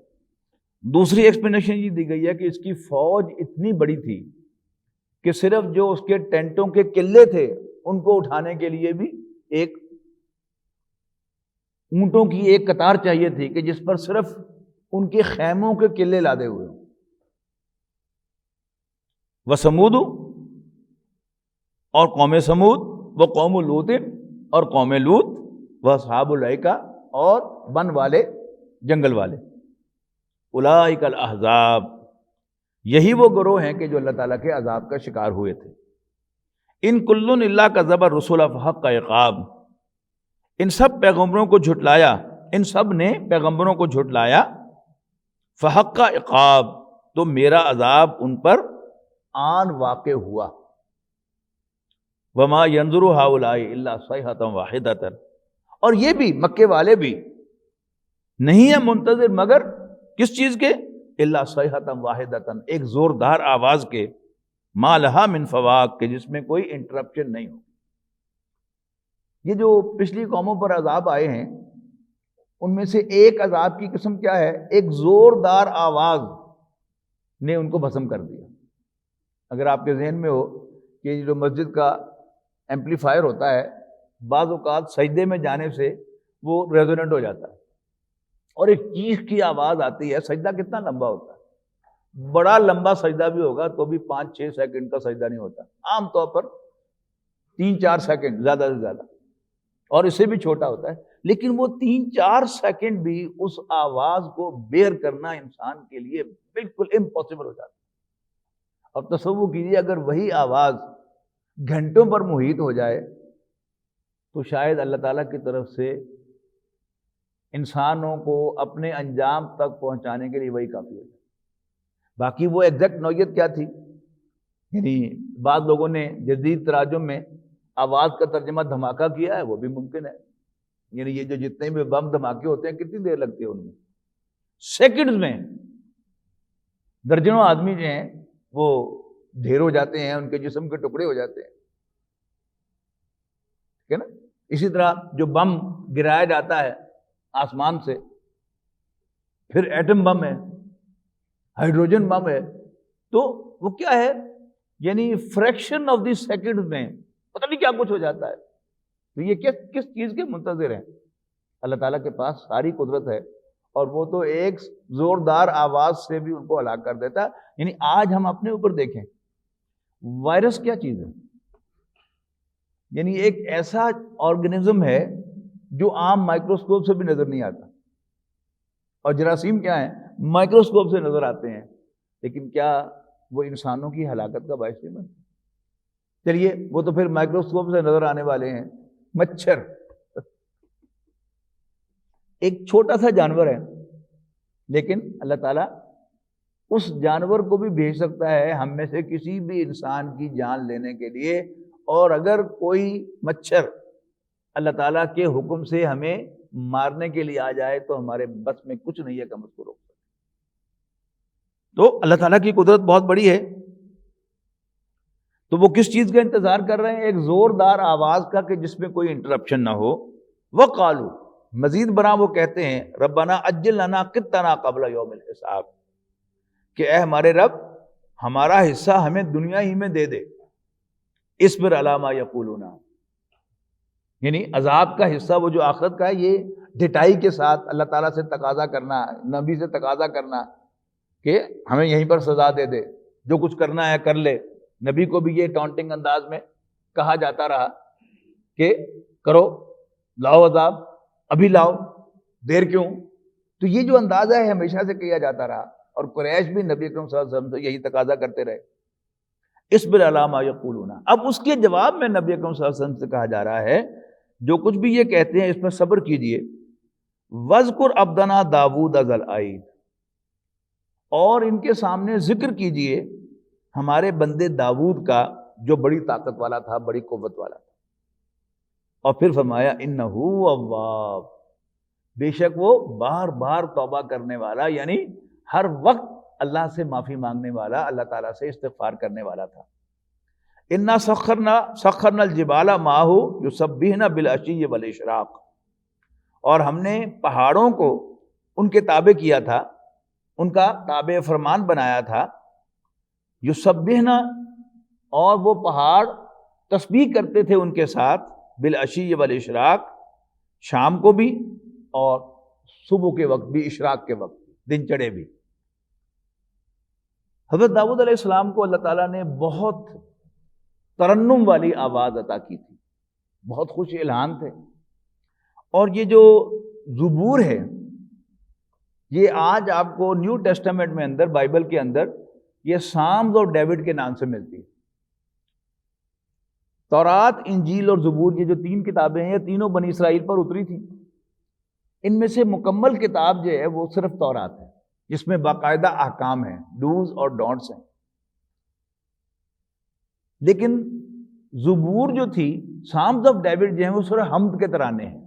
دوسری ایکسپلینیشن یہ دی گئی ہے کہ اس کی فوج اتنی بڑی تھی کہ صرف جو اس کے ٹینٹوں کے قلعے تھے ان کو اٹھانے کے لیے بھی ایک اونٹوں کی ایک قطار چاہیے تھی کہ جس پر صرف ان کے خیموں کے قلعے لادے ہوئے ہوں. وَثَمُودُ، اور قوم سمود، وہ قوم لوط اور قوم لوط، وَأَصْحَابُ الْأَيْكَةِ اور بن والے جنگل والے. اولئک الاحزاب، یہی وہ گروہ ہیں کہ جو اللہ تعالیٰ کے عذاب کا شکار ہوئے تھے. ان کل الا کذب الرسل فحق عقاب، ان سب پیغمبروں کو جھٹلایا، ان سب نے پیغمبروں کو جھٹلایا. فحق عقاب، تو میرا عذاب ان پر آن واقع ہوا. وما ينظر هؤلاء الا صيحة واحدة، اور یہ بھی مکے والے بھی نہیں ہے منتظر مگر کس چیز کے؟ الا صيحة واحدة، ایک زوردار آواز کے. ما لها من فواق، کہ جس میں کوئی انٹرپشن نہیں ہو. یہ جو پچھلی قوموں پر عذاب آئے ہیں ان میں سے ایک عذاب کی قسم کیا ہے؟ ایک زوردار آواز نے ان کو بھسم کر دیا. اگر آپ کے ذہن میں ہو کہ جو مسجد کا ایمپلیفائر ہوتا ہے بعض اوقات سجدے میں جانے سے وہ ریزوننٹ ہو جاتا ہے اور ایک چیخ کی آواز آتی ہے. سجدہ کتنا لمبا ہوتا ہے؟ بڑا لمبا سجدہ بھی ہوگا تو بھی 5-6 سیکنڈ کا سجدہ نہیں ہوتا، عام طور پر 3-4 سیکنڈ زیادہ سے زیادہ، اور اس سے بھی چھوٹا ہوتا ہے. لیکن وہ 3-4 سیکنڈ بھی اس آواز کو بیئر کرنا انسان کے لیے بالکل امپاسبل ہو جاتا ہے. اب تصور کیجیے اگر وہی آواز گھنٹوں پر محیط ہو جائے تو شاید اللہ تعالیٰ کی طرف سے انسانوں کو اپنے انجام تک پہنچانے کے لیے وہی کافی ہو جائے. باقی وہ ایگزیکٹ نوعیت کیا تھی، یعنی بعض لوگوں نے جدید تراجم میں آواز کا ترجمہ دھماکہ کیا ہے، وہ بھی ممکن ہے. یعنی یہ جو جتنے بھی بم دھماکے ہوتے ہیں کتنی دیر لگتی ہے ان میں؟ سیکنڈز میں درجنوں آدمی جو ہیں وہ ڈھیر ہو جاتے ہیں، ان کے جسم کے ٹکڑے ہو جاتے ہیں، ٹھیک ہے نا. اسی طرح جو بم گرایا جاتا ہے آسمان سے، پھر ایٹم بم ہے، ہائیڈروجن بم ہے، تو وہ کیا ہے؟ یعنی فریکشن آف دی سیکنڈ میں پتہ نہیں کیا کچھ ہو جاتا ہے. تو یہ کس چیز کے منتظر ہیں؟ اللہ تعالیٰ کے پاس ساری قدرت ہے، اور وہ تو ایک زوردار آواز سے بھی ان کو ہلاک کر دیتا. یعنی آج ہم اپنے اوپر دیکھیں، وائرس کیا چیز ہے؟ یعنی ایک ایسا آرگنزم ہے جو عام مائکروسکوپ سے بھی نظر نہیں آتا، اور جراثیم کیا ہیں؟ مائکروسکوپ سے نظر آتے ہیں، لیکن کیا وہ انسانوں کی ہلاکت کا باعث نہیں بنتے؟ چلیے وہ تو پھر مائکروسکوپ سے نظر آنے والے ہیں. مچھر ایک چھوٹا سا جانور ہے، لیکن اللہ تعالیٰ اس جانور کو بھی بھیج سکتا ہے ہم میں سے کسی بھی انسان کی جان لینے کے لیے. اور اگر کوئی مچھر اللہ تعالیٰ کے حکم سے ہمیں مارنے کے لیے آ جائے تو ہمارے بس میں کچھ نہیں ہے کہ ہم اس کو روک سکیں. تو اللہ تعالیٰ کی قدرت بہت بڑی ہے. تو وہ کس چیز کا انتظار کر رہے ہیں؟ ایک زوردار آواز کا کہ جس میں کوئی انٹرپشن نہ ہو. وقالو، مزید برآں وہ کہتے ہیں، ربنا عجل لنا قطنا قبل یوم الحساب، کہ اے ہمارے رب ہمارا حصہ ہمیں دنیا ہی میں دے دے. اصبر علی ما یقولون، یعنی عذاب کا حصہ وہ جو آخرت کا ہے، یہ ڈٹائی کے ساتھ اللہ تعالیٰ سے تقاضا کرنا، نبی سے تقاضا کرنا کہ ہمیں یہیں پر سزا دے دے، جو کچھ کرنا ہے کر لے. نبی کو بھی یہ ٹانٹنگ انداز میں کہا جاتا رہا کہ کرو، لاؤ عذاب، ابھی لاؤ، دیر کیوں؟ تو یہ جو اندازہ ہے ہمیشہ سے کیا جاتا رہا، اور قریش بھی نبی اکرم صلی اللہ علیہ وسلم سے یہی تقاضا کرتے رہے. اصبر علی ما یقولون. اب اس کے جواب میں نبی اکرم صلی اللہ علیہ وسلم سے کہا جا رہا ہے جو کچھ بھی یہ کہتے ہیں اس پر صبر کیجئے. وَاذْكُرْ عَبْدَنَا دَاوُودَ ذَا الْأَيْدِ، اور ان کے سامنے ذکر کیجئے ہمارے بندے داؤد کا جو بڑی طاقت والا تھا، بڑی قوت والا تھا. اور پھر فرمایا انہو اواب، بے شک وہ بار بار توبہ کرنے والا، یعنی ہر وقت اللہ سے معافی مانگنے والا، اللہ تعالیٰ سے استغفار کرنے والا تھا. انا سخرنا الجبال معہ یسبحن بالعشی والاشراق، اور ہم نے پہاڑوں کو ان کے تابع کیا تھا، ان کا تابع فرمان بنایا تھا. یسبحن، اور وہ پہاڑ تسبیح کرتے تھے ان کے ساتھ، بالعشی والاشراق، شام کو بھی اور صبح کے وقت بھی، اشراق کے وقت، دن چڑھے بھی. حضرت داؤد علیہ السلام کو اللہ تعالیٰ نے بہت ترنم والی آواز عطا کی تھی، بہت خوش الہان تھے. اور یہ جو زبور ہے یہ آج آپ کو نیو ٹیسٹامنٹ میں اندر، بائبل کے اندر، یہ سامز اور ڈیوڈ کے نام سے ملتی ہے. تورات، انجیل اور زبور، یہ جو تین کتابیں ہیں یہ تینوں بنی اسرائیل پر اتری تھیں. ان میں سے مکمل کتاب جو ہے وہ صرف تورات ہے، جس میں باقاعدہ احکام ہیں، ڈوز اور ڈونٹس ہیں. لیکن زبور جو تھی، سامز آف ڈیوڈ جو ہیں، وہ سورہ حمد کے ترانے ہیں.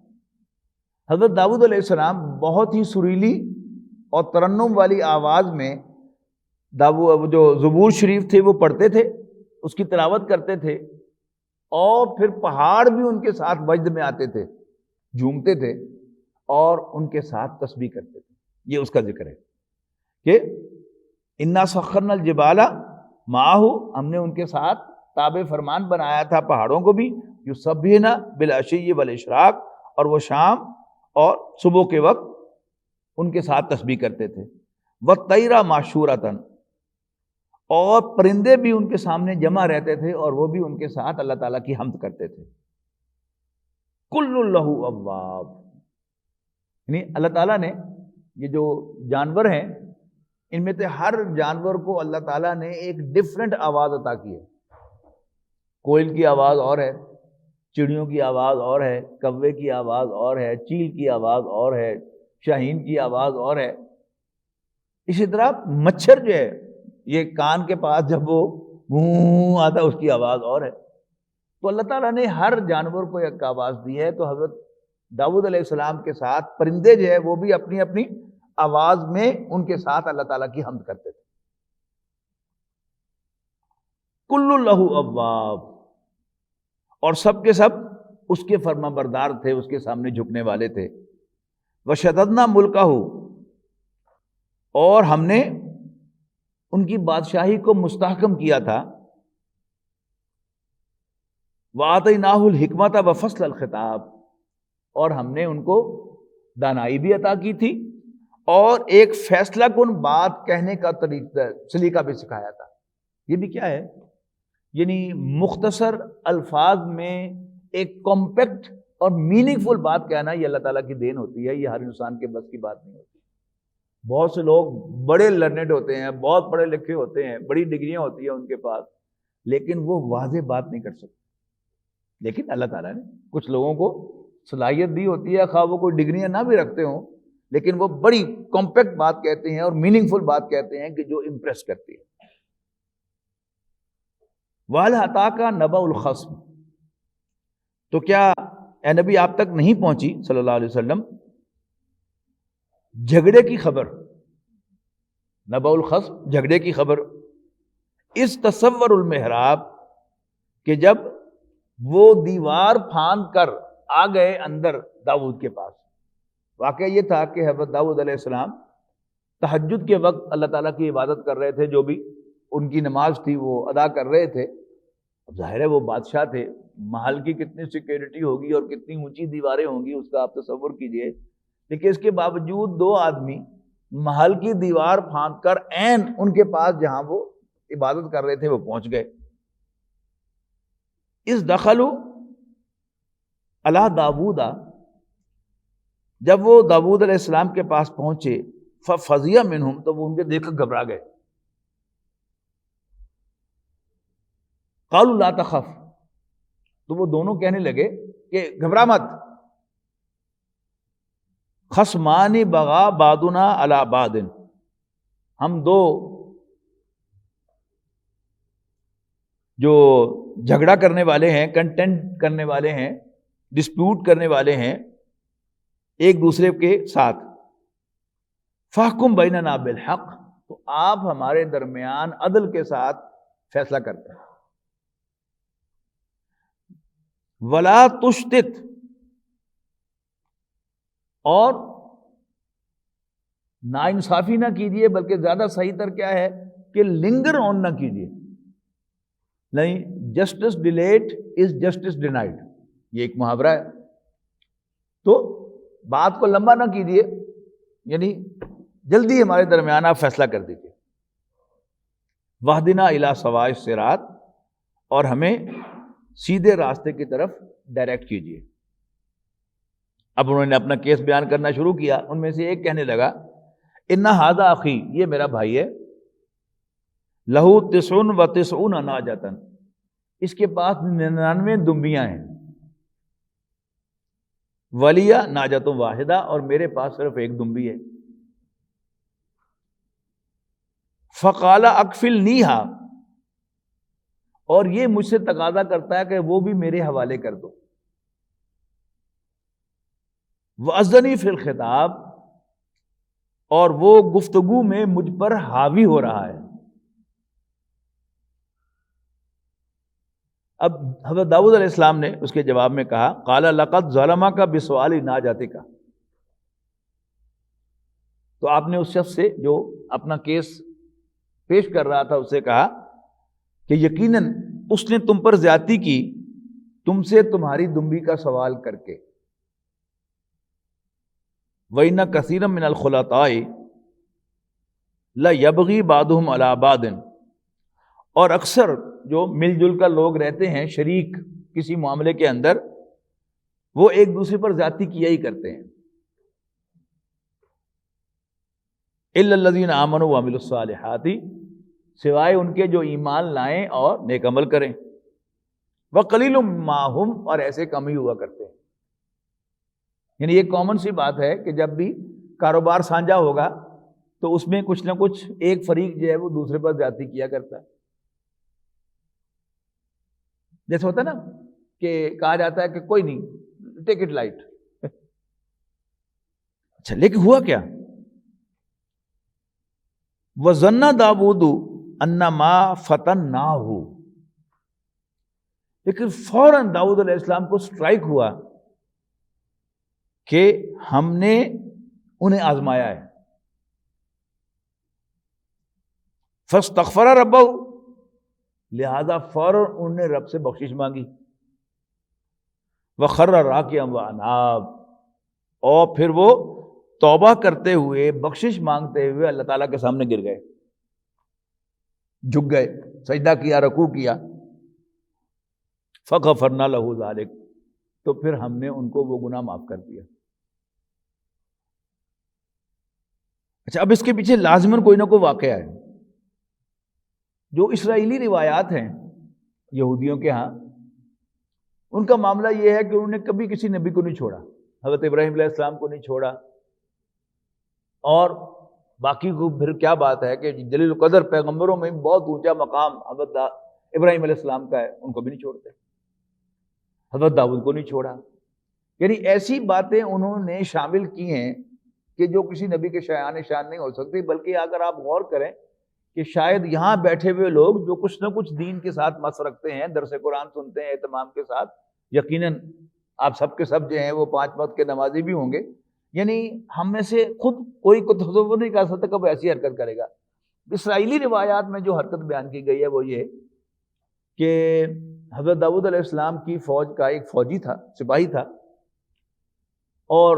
حضرت داؤد علیہ السلام بہت ہی سریلی اور ترنم والی آواز میں جو زبور شریف تھے وہ پڑھتے تھے، اس کی تلاوت کرتے تھے، اور پھر پہاڑ بھی ان کے ساتھ وجد میں آتے تھے، جھومتے تھے اور ان کے ساتھ تسبیح کرتے تھے. یہ اس کا ذکر ہے کہ انا سخرنا الجبال معہ، ہم نے ان کے ساتھ تابع فرمان بنایا تھا پہاڑوں کو بھی، یسبحن بالعشی والاشراق، اور وہ شام اور صبح کے وقت ان کے ساتھ تسبیح کرتے تھے. وَالطَّیرَ مَحْشُورَةً، اور پرندے بھی ان کے سامنے جمع رہتے تھے اور وہ بھی ان کے ساتھ اللہ تعالیٰ کی حمد کرتے تھے. کُلٌّ لَّهُ أَوَّابٌ، یعنی اللہ تعالیٰ نے یہ جو جانور ہیں ان میں سے ہر جانور کو اللہ تعالیٰ نے ایک ڈفرینٹ آواز عطا کی ہے. کوئل کی آواز اور ہے، چڑیوں کی آواز اور ہے، کوے کی آواز اور ہے، چیل کی آواز اور ہے، شاہین کی آواز اور ہے. اسی طرح مچھر جو ہے یہ کان کے پاس جب وہ منہ آتا ہے اس کی آواز اور ہے. تو اللہ تعالیٰ نے ہر جانور کو ایک آواز دی ہے. تو حضرت داؤد علیہ السلام کے ساتھ پرندے جو ہے وہ بھی اپنی اپنی آواز میں ان کے ساتھ اللہ تعالیٰ کی حمد کرتے تھے. کُلٌّ لَّهُ أَوَّابٌ، اور سب کے سب اس کے فرما بردار تھے، اس کے سامنے جھکنے والے تھے. وَشَدَدْنَا مُلْكَهُ، اور ہم نے ان کی بادشاہی کو مستحکم کیا تھا. وَآتَيْنَاهُ الْحِكْمَةَ وَفَصْلَ الْخِطَابِ، اور ہم نے ان کو دانائی بھی عطا کی تھی اور ایک فیصلہ کن بات کہنے کا طریقہ سلیقہ بھی سکھایا تھا۔ یہ بھی کیا ہے، یعنی مختصر الفاظ میں ایک کمپیکٹ اور میننگ فل بات کہنا، یہ اللہ تعالیٰ کی دین ہوتی ہے، یہ ہر انسان کے بس کی بات نہیں ہوتی۔ بہت سے لوگ بڑے لرنڈ ہوتے ہیں، بہت پڑھے لکھے ہوتے ہیں، بڑی ڈگریاں ہوتی ہیں ان کے پاس، لیکن وہ واضح بات نہیں کر سکتے۔ لیکن اللہ تعالیٰ نے کچھ لوگوں کو صلاحیت دی ہوتی ہے، خواہ وہ کوئی ڈگریاں نہ بھی رکھتے ہوں، لیکن وہ بڑی کمپیکٹ بات کہتے ہیں اور میننگ فل بات کہتے ہیں کہ جو امپریس کرتی ہے۔ وَهَلْ أَتَاكَ نَبَأُ الْخَصْمِ، تو کیا اے نبی آپ تک نہیں پہنچی صلی اللہ علیہ وسلم جھگڑے کی خبر؟ نبأ الخصم، جھگڑے کی خبر۔ اس تصور المحراب، کہ جب وہ دیوار پھاند کر آ گئے اندر داؤد کے پاس۔ واقعہ یہ تھا کہ حضرت داؤد علیہ السلام تہجد کے وقت اللہ تعالیٰ کی عبادت کر رہے تھے، جو بھی ان کی نماز تھی وہ ادا کر رہے تھے۔ اب ظاہر ہے وہ بادشاہ تھے، محل کی کتنی سیکیورٹی ہوگی اور کتنی اونچی دیواریں ہوں گی اس کا آپ تصور کیجئے، لیکن اس کے باوجود دو آدمی محل کی دیوار پھاند کر عین ان کے پاس جہاں وہ عبادت کر رہے تھے وہ پہنچ گئے۔ اس دخلوا علی داؤد، جب وہ داؤد علیہ السلام کے پاس پہنچے، ففزع منہم، تو وہ ان کے دیکھ کر گھبرا گئے۔ قالوا لا تخف، تو وہ دونوں کہنے لگے کہ گھبرا مت، خصمان بغا بعضنا علی بعض، ہم دو جو جھگڑا کرنے والے ہیں، کنٹینٹ کرنے والے ہیں، ڈسپیوٹ کرنے والے ہیں ایک دوسرے کے ساتھ، فاحکم بیننا بالحق، تو آپ ہمارے درمیان عدل کے ساتھ فیصلہ کرتے ہیں، ولا تشتت، اور ناانصافی نہ کیجیے، بلکہ زیادہ صحیح تر کیا ہے کہ لنگر آن نہ کیجیے، نہیں، justice delayed is justice denied, یہ ایک محاورہ ہے۔ تو بات کو لمبا نہ کیجیے، یعنی جلدی ہمارے درمیان آپ فیصلہ کر دیجیے۔ وَاہْدِنَا إِلَىٰ سَوَاءِ الصِّرَاط، اور ہمیں سیدھے راستے کی طرف ڈائریکٹ کیجیے۔ اب انہوں نے اپنا کیس بیان کرنا شروع کیا۔ ان میں سے ایک کہنے لگا، اِنَّ هَٰذَا أَخِي، یہ میرا بھائی ہے، لَهُ 99 نَاجَةً، اس کے پاس 99 دمبیاں ہیں، وَلِيَ نَاجَةٌ وَاحِدَةٌ، اور میرے پاس صرف ایک دمبی ہے۔ فَقَالَ أَكْفِلْنِيهَا، اور یہ مجھ سے تقاضا کرتا ہے کہ وہ بھی میرے حوالے کر دو۔ وَأَذَّنِي فِي الْخِطَابِ، اور وہ گفتگو میں مجھ پر حاوی ہو رہا ہے۔ اب حضرت داؤد علیہ السلام نے اس کے جواب میں کہا، قَالَ لَقَدْ ظَلَمَكَ بِسُؤَالِ نَاجَتِكَ، تو آپ نے اس شخص سے جو اپنا کیس پیش کر رہا تھا اس سے کہا کہ یقیناً اس نے تم پر زیادتی کی تم سے تمہاری دمبی کا سوال کر کے۔ وَإِنَّ كَثِيرًا مِنَ الْخُلَطَاءِ لَيَبْغِي بَعْضُهُمْ عَلَىٰ بَعْضٍ، اور اکثر جو مل جل کر لوگ رہتے ہیں شریک کسی معاملے کے اندر، وہ ایک دوسرے پر زیادتی کیا ہی کرتے ہیں۔ إِلَّا الَّذِينَ آمَنُوا وَعَمِلُوا الصَّالِحَاتِ، سوائے ان کے جو ایمان لائیں اور نیک عمل کریں۔ وَقَلِيلٌ مَّا هُمْ، اور ایسے کم ہی ہوا کرتے ہیں۔ یعنی یہ کامن سی بات ہے کہ جب بھی کاروبار سانجا ہوگا تو اس میں کچھ نہ کچھ ایک فریق جو ہے وہ دوسرے پر زیادتی کیا کرتا ہے۔ جیسے ہوتا ہے نا کہ کہا جاتا ہے کہ کوئی نہیں، ٹیک اٹ لائٹ۔ اچھا، لیکن ہوا کیا؟ وَظَنَّ داؤد أَنَّ مَا فَتَنَّاهُ، لیکن فوراً داؤد علیہ السلام کو سٹرائک ہوا کہ ہم نے انہیں آزمایا ہے۔ فاستغفر ربہ، لہذا فوراً انہوں نے رب سے بخشش مانگی۔ وخر راکعا واناب، اور پھر وہ توبہ کرتے ہوئے، بخشش مانگتے ہوئے اللہ تعالیٰ کے سامنے گر گئے، جھک گئے، سجدہ کیا، رکوع کیا. فغفرنا لہ ذلک، تو پھر ہم نے ان کو وہ گناہ معاف کر دیا. اچھا، اب اس کے پیچھے لازماً کوئی نہ کوئی واقعہ ہے. جو اسرائیلی روایات ہیں یہودیوں کے ہاں، ان کا معاملہ یہ ہے کہ انہوں نے کبھی کسی نبی کو نہیں چھوڑا. حضرت ابراہیم علیہ السلام کو نہیں چھوڑا، اور باقی کو پھر کیا بات ہے کہ جلیل القدر پیغمبروں میں بہت اونچا مقام حضرت ابراہیم علیہ السلام کا ہے، ان کو بھی نہیں چھوڑتے. حضرت داؤد کو نہیں چھوڑا. یعنی ایسی باتیں انہوں نے شامل کی ہیں کہ جو کسی نبی کے شایان شان نہیں ہو سکتی. بلکہ اگر آپ غور کریں کہ شاید یہاں بیٹھے ہوئے لوگ جو کچھ نہ کچھ دین کے ساتھ مس رکھتے ہیں، درس قرآن سنتے ہیں اہتمام کے ساتھ، یقیناً آپ سب کے سب جو ہیں وہ 5 وقت کے نمازی بھی ہوں گے. یعنی ہم میں سے خود کوئی کو تصور نہیں کر سکتا کب ایسی حرکت کرے گا. اسرائیلی روایات میں جو حرکت بیان کی گئی ہے وہ یہ کہ حضرت داؤد علیہ السلام کی فوج کا ایک فوجی تھا، سپاہی تھا، اور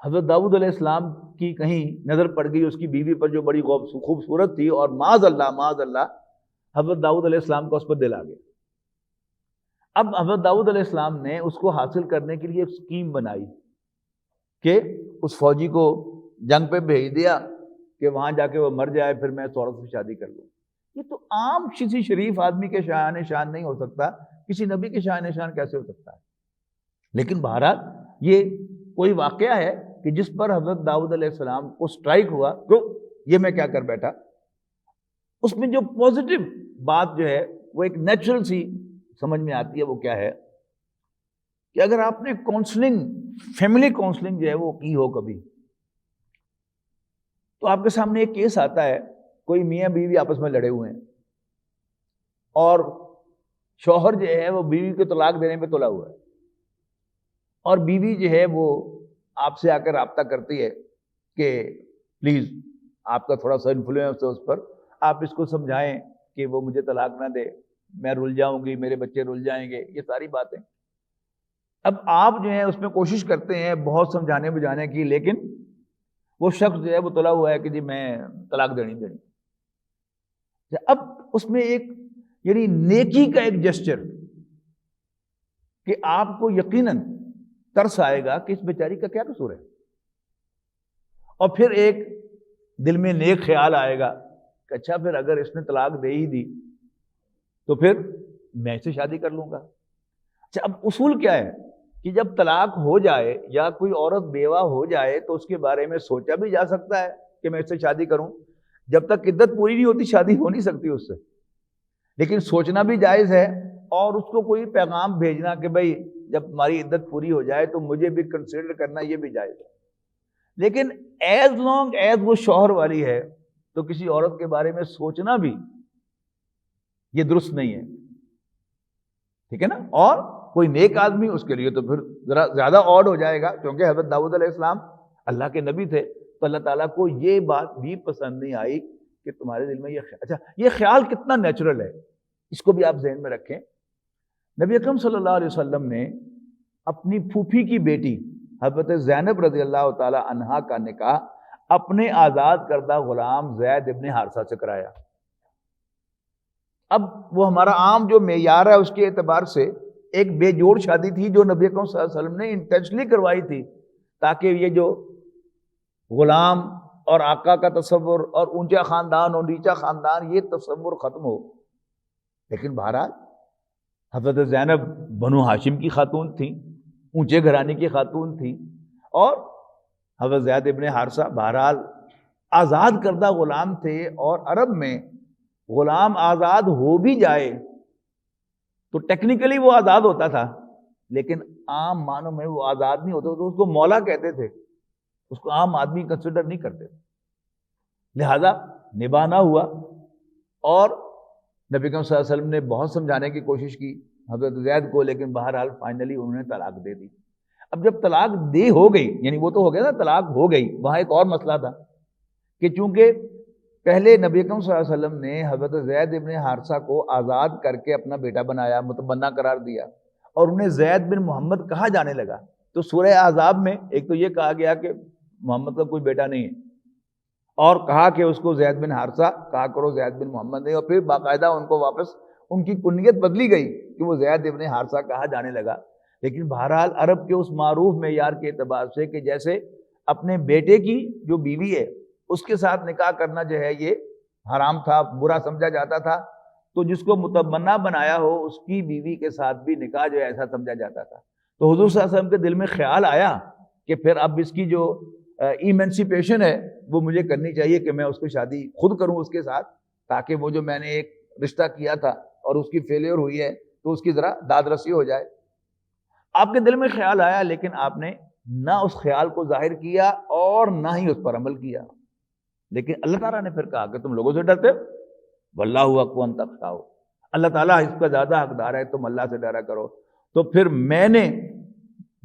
حضرت داؤد علیہ السلام کی کہیں نظر پڑ گئی اس کی بیوی پر جو بڑی خوبصورت تھی، اور معاذ اللہ حضرت داؤد علیہ السلام کا اس پر دل آ گیا. اب حضرت داؤد علیہ السلام نے اس کو حاصل کرنے کے لیے ایک اسکیم بنائی کہ اس فوجی کو جنگ پہ بھیج دیا کہ وہاں جا کے وہ مر جائے، پھر میں اس عورت سے شادی کر لوں. یہ تو عام کسی شریف آدمی کے شایان شان نہیں ہو سکتا، کسی نبی کے شایان شان کیسے ہو سکتا ہے؟ لیکن بہرحال یہ کوئی واقعہ ہے کہ جس پر حضرت داؤد علیہ السلام کو سٹرائک ہوا تو یہ میں کیا کر بیٹھا. اس میں جو پازیٹو بات جو ہے وہ ایک نیچرل سی سمجھ میں آتی ہے. وہ کیا ہے کہ اگر آپ نے کاؤنسلنگ، فیملی کاؤنسلنگ جو ہے وہ کی ہو کبھی، تو آپ کے سامنے ایک کیس آتا ہے، کوئی میاں بیوی آپس میں لڑے ہوئے ہیں، اور شوہر جو ہے وہ بیوی کو طلاق دینے پہ تلا ہوا ہے، اور بیوی جو ہے وہ آپ سے آ کر رابطہ کرتی ہے کہ پلیز آپ کا تھوڑا سا انفلوئنس ہے اس پر، آپ اس کو سمجھائیں کہ وہ مجھے طلاق نہ دے، میں رل جاؤں گی، میرے بچے رل جائیں گے، یہ ساری باتیں. اب آپ جو ہیں اس میں کوشش کرتے ہیں بہت سمجھانے بجھانے کی، لیکن وہ شخص جو ہے وہ تلا ہوا ہے کہ جی میں طلاق دینی. اب اس میں ایک یعنی نیکی کا ایک جسچر کہ آپ کو یقیناً ترس آئے گا کہ اس بیچاری کا کیا قصور ہے، اور پھر ایک دل میں نیک خیال آئے گا کہ اچھا پھر اگر اس نے طلاق دے ہی دی تو پھر میں اس سے شادی کر لوں گا. اچھا، اب اصول کیا ہے کہ جب طلاق ہو جائے یا کوئی عورت بیوہ ہو جائے تو اس کے بارے میں سوچا بھی جا سکتا ہے کہ میں اس سے شادی کروں. جب تک عدت پوری نہیں ہوتی شادی ہو نہیں سکتی اس سے، لیکن سوچنا بھی جائز ہے، اور اس کو کوئی پیغام بھیجنا کہ بھائی جب تمہاری عدت پوری ہو جائے تو مجھے بھی کنسیڈر کرنا، یہ بھی جائز ہے. لیکن ایز لانگ ایز وہ شوہر والی ہے تو کسی عورت کے بارے میں سوچنا بھی یہ درست نہیں ہے. ٹھیک ہے نا؟ اور کوئی نیک آدمی اس کے لیے تو پھر ذرا زیادہ آڈ ہو جائے گا، کیونکہ حضرت داؤد علیہ السلام اللہ کے نبی تھے، تو اللہ تعالیٰ کو یہ بات بھی پسند نہیں آئی کہ تمہارے دل میں یہ خیال. اچھا، یہ خیال کتنا نیچرل ہے اس کو بھی آپ ذہن میں رکھیں. نبی اکرم صلی اللہ علیہ وسلم نے اپنی پھوپھی کی بیٹی حضرت زینب رضی اللہ تعالی عنہا کا نکاح اپنے آزاد کردہ غلام زید ابن حارثہ سے کرایا. اب وہ ہمارا عام جو معیار ہے اس کے اعتبار سے ایک بے جوڑ شادی تھی جو نبی اکرم صلی اللہ علیہ وسلم نے انٹینشنلی کروائی تھی تاکہ یہ جو غلام اور آقا کا تصور اور اونچا خاندان اور نیچا خاندان یہ تصور ختم ہو. لیکن بہرحال حضرت زینب بنو ہاشم کی خاتون تھیں، اونچے گھرانے کی خاتون تھیں، اور حضرت زید ابن حارثہ بہرحال آزاد کردہ غلام تھے. اور عرب میں غلام آزاد ہو بھی جائے تو ٹیکنیکلی وہ آزاد ہوتا تھا، لیکن عام معنوں میں وہ آزاد نہیں ہوتا، تو اس کو مولا کہتے تھے، اس کو عام آدمی کنسیڈر نہیں کرتے تھے. لہذا نباہ نہ ہوا، اور نبی کریم صلی اللہ علیہ وسلم نے بہت سمجھانے کی کوشش کی حضرت زید کو، لیکن بہرحال فائنلی انہوں نے طلاق دے دی. اب جب طلاق دے ہو گئی، یعنی وہ تو ہو گیا نا، طلاق ہو گئی، وہاں ایک اور مسئلہ تھا کہ چونکہ پہلے نبی اکرم صلی اللہ علیہ وسلم نے حضرت زید ابن حارثہ کو آزاد کر کے اپنا بیٹا بنایا، متبنہ قرار دیا، اور انہیں زید بن محمد کہا جانے لگا. تو سورہ احزاب میں ایک تو یہ کہا گیا کہ محمد کا کوئی بیٹا نہیں ہے، اور کہا کہ اس کو زید بن حارثہ کہا کرو، زید بن محمد نہیں، اور پھر باقاعدہ ان کو واپس ان کی کنیت بدلی گئی کہ وہ زید ابن حارثہ کہا جانے لگا. لیکن بہرحال عرب کے اس معروف معیار کے اعتبار سے کہ جیسے اپنے بیٹے کی جو بیوی ہے اس کے ساتھ نکاح کرنا جو ہے یہ حرام تھا، برا سمجھا جاتا تھا، تو جس کو متمنا بنایا ہو اس کی بیوی کے ساتھ بھی نکاح جو ہے ایسا سمجھا جاتا تھا. تو حضور صلی اللہ علیہ وسلم کے دل میں خیال آیا کہ پھر اب اس کی جو ایمنسیپیشن ہے وہ مجھے کرنی چاہیے کہ میں اس کو شادی خود کروں اس کے ساتھ، تاکہ وہ جو میں نے ایک رشتہ کیا تھا اور اس کی فیلئر ہوئی ہے تو اس کی ذرا داد رسی ہو جائے. آپ کے دل میں خیال آیا، لیکن آپ نے نہ اس خیال کو ظاہر کیا اور نہ ہی اس پر عمل کیا. لیکن اللہ تعالیٰ نے پھر کہا کہ تم لوگوں سے ڈرتے ہو، واللہ احق ان تخشوہ، اللہ تعالیٰ اس کا زیادہ حقدار ہے، تم اللہ سے ڈرا کرو. تو پھر میں نے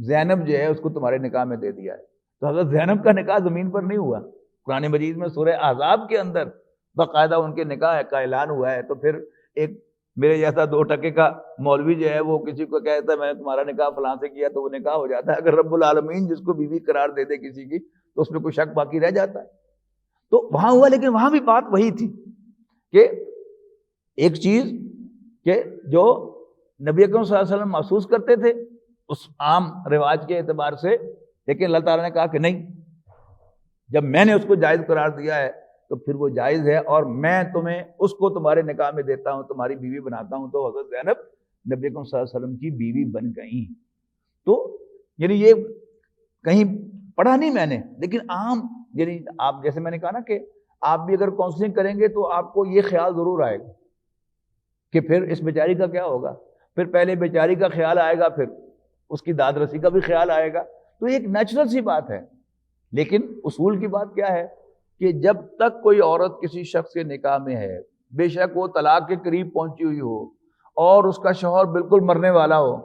زینب جو ہے اس کو تمہارے نکاح میں دے دیا ہے. تو حضرت زینب کا نکاح زمین پر نہیں ہوا، قرآن مجید میں سورہ احزاب کے اندر باقاعدہ ان کے نکاح کا اعلان ہوا ہے. تو پھر ایک میرے جیسا 2 ٹکے کا مولوی جو ہے وہ کسی کو کہتا ہے میں نے تمہارا نکاح فلاں سے کیا تو وہ نکاح ہو جاتا ہے. اگر رب العالمین جس کو بیوی قرار دے دے کسی کی تو اس میں کوئی شک باقی رہ جاتا ہے. تو وہاں ہوا، لیکن وہاں بھی بات وہی تھی کہ ایک چیز کہ جو نبی اکرم صلی اللہ علیہ وسلم محسوس کرتے تھے اس عام رواج کے اعتبار سے، لیکن اللہ تعالیٰ نے کہا کہ نہیں، جب میں نے اس کو جائز قرار دیا ہے تو پھر وہ جائز ہے، اور میں تمہیں اس کو تمہارے نکاح میں دیتا ہوں، تمہاری بیوی بناتا ہوں. تو حضرت زینب نبی اکرم صلی اللہ علیہ وسلم کی بیوی بن گئیں. تو یعنی یہ کہیں پڑھا نہیں میں نے، لیکن عام یعنی آپ جیسے میں نے کہا نا کہ آپ بھی اگر کاؤنسلنگ کریں گے تو آپ کو یہ خیال ضرور آئے گا کہ پھر اس بیچاری کا کیا ہوگا. پھر پہلے بیچاری کا خیال آئے گا، پھر اس کی داد رسی کا بھی خیال آئے گا. تو یہ ایک نیچرل سی بات ہے. لیکن اصول کی بات کیا ہے کہ جب تک کوئی عورت کسی شخص کے نکاح میں ہے، بے شک وہ طلاق کے قریب پہنچی ہوئی ہو اور اس کا شوہر بالکل مرنے والا ہو،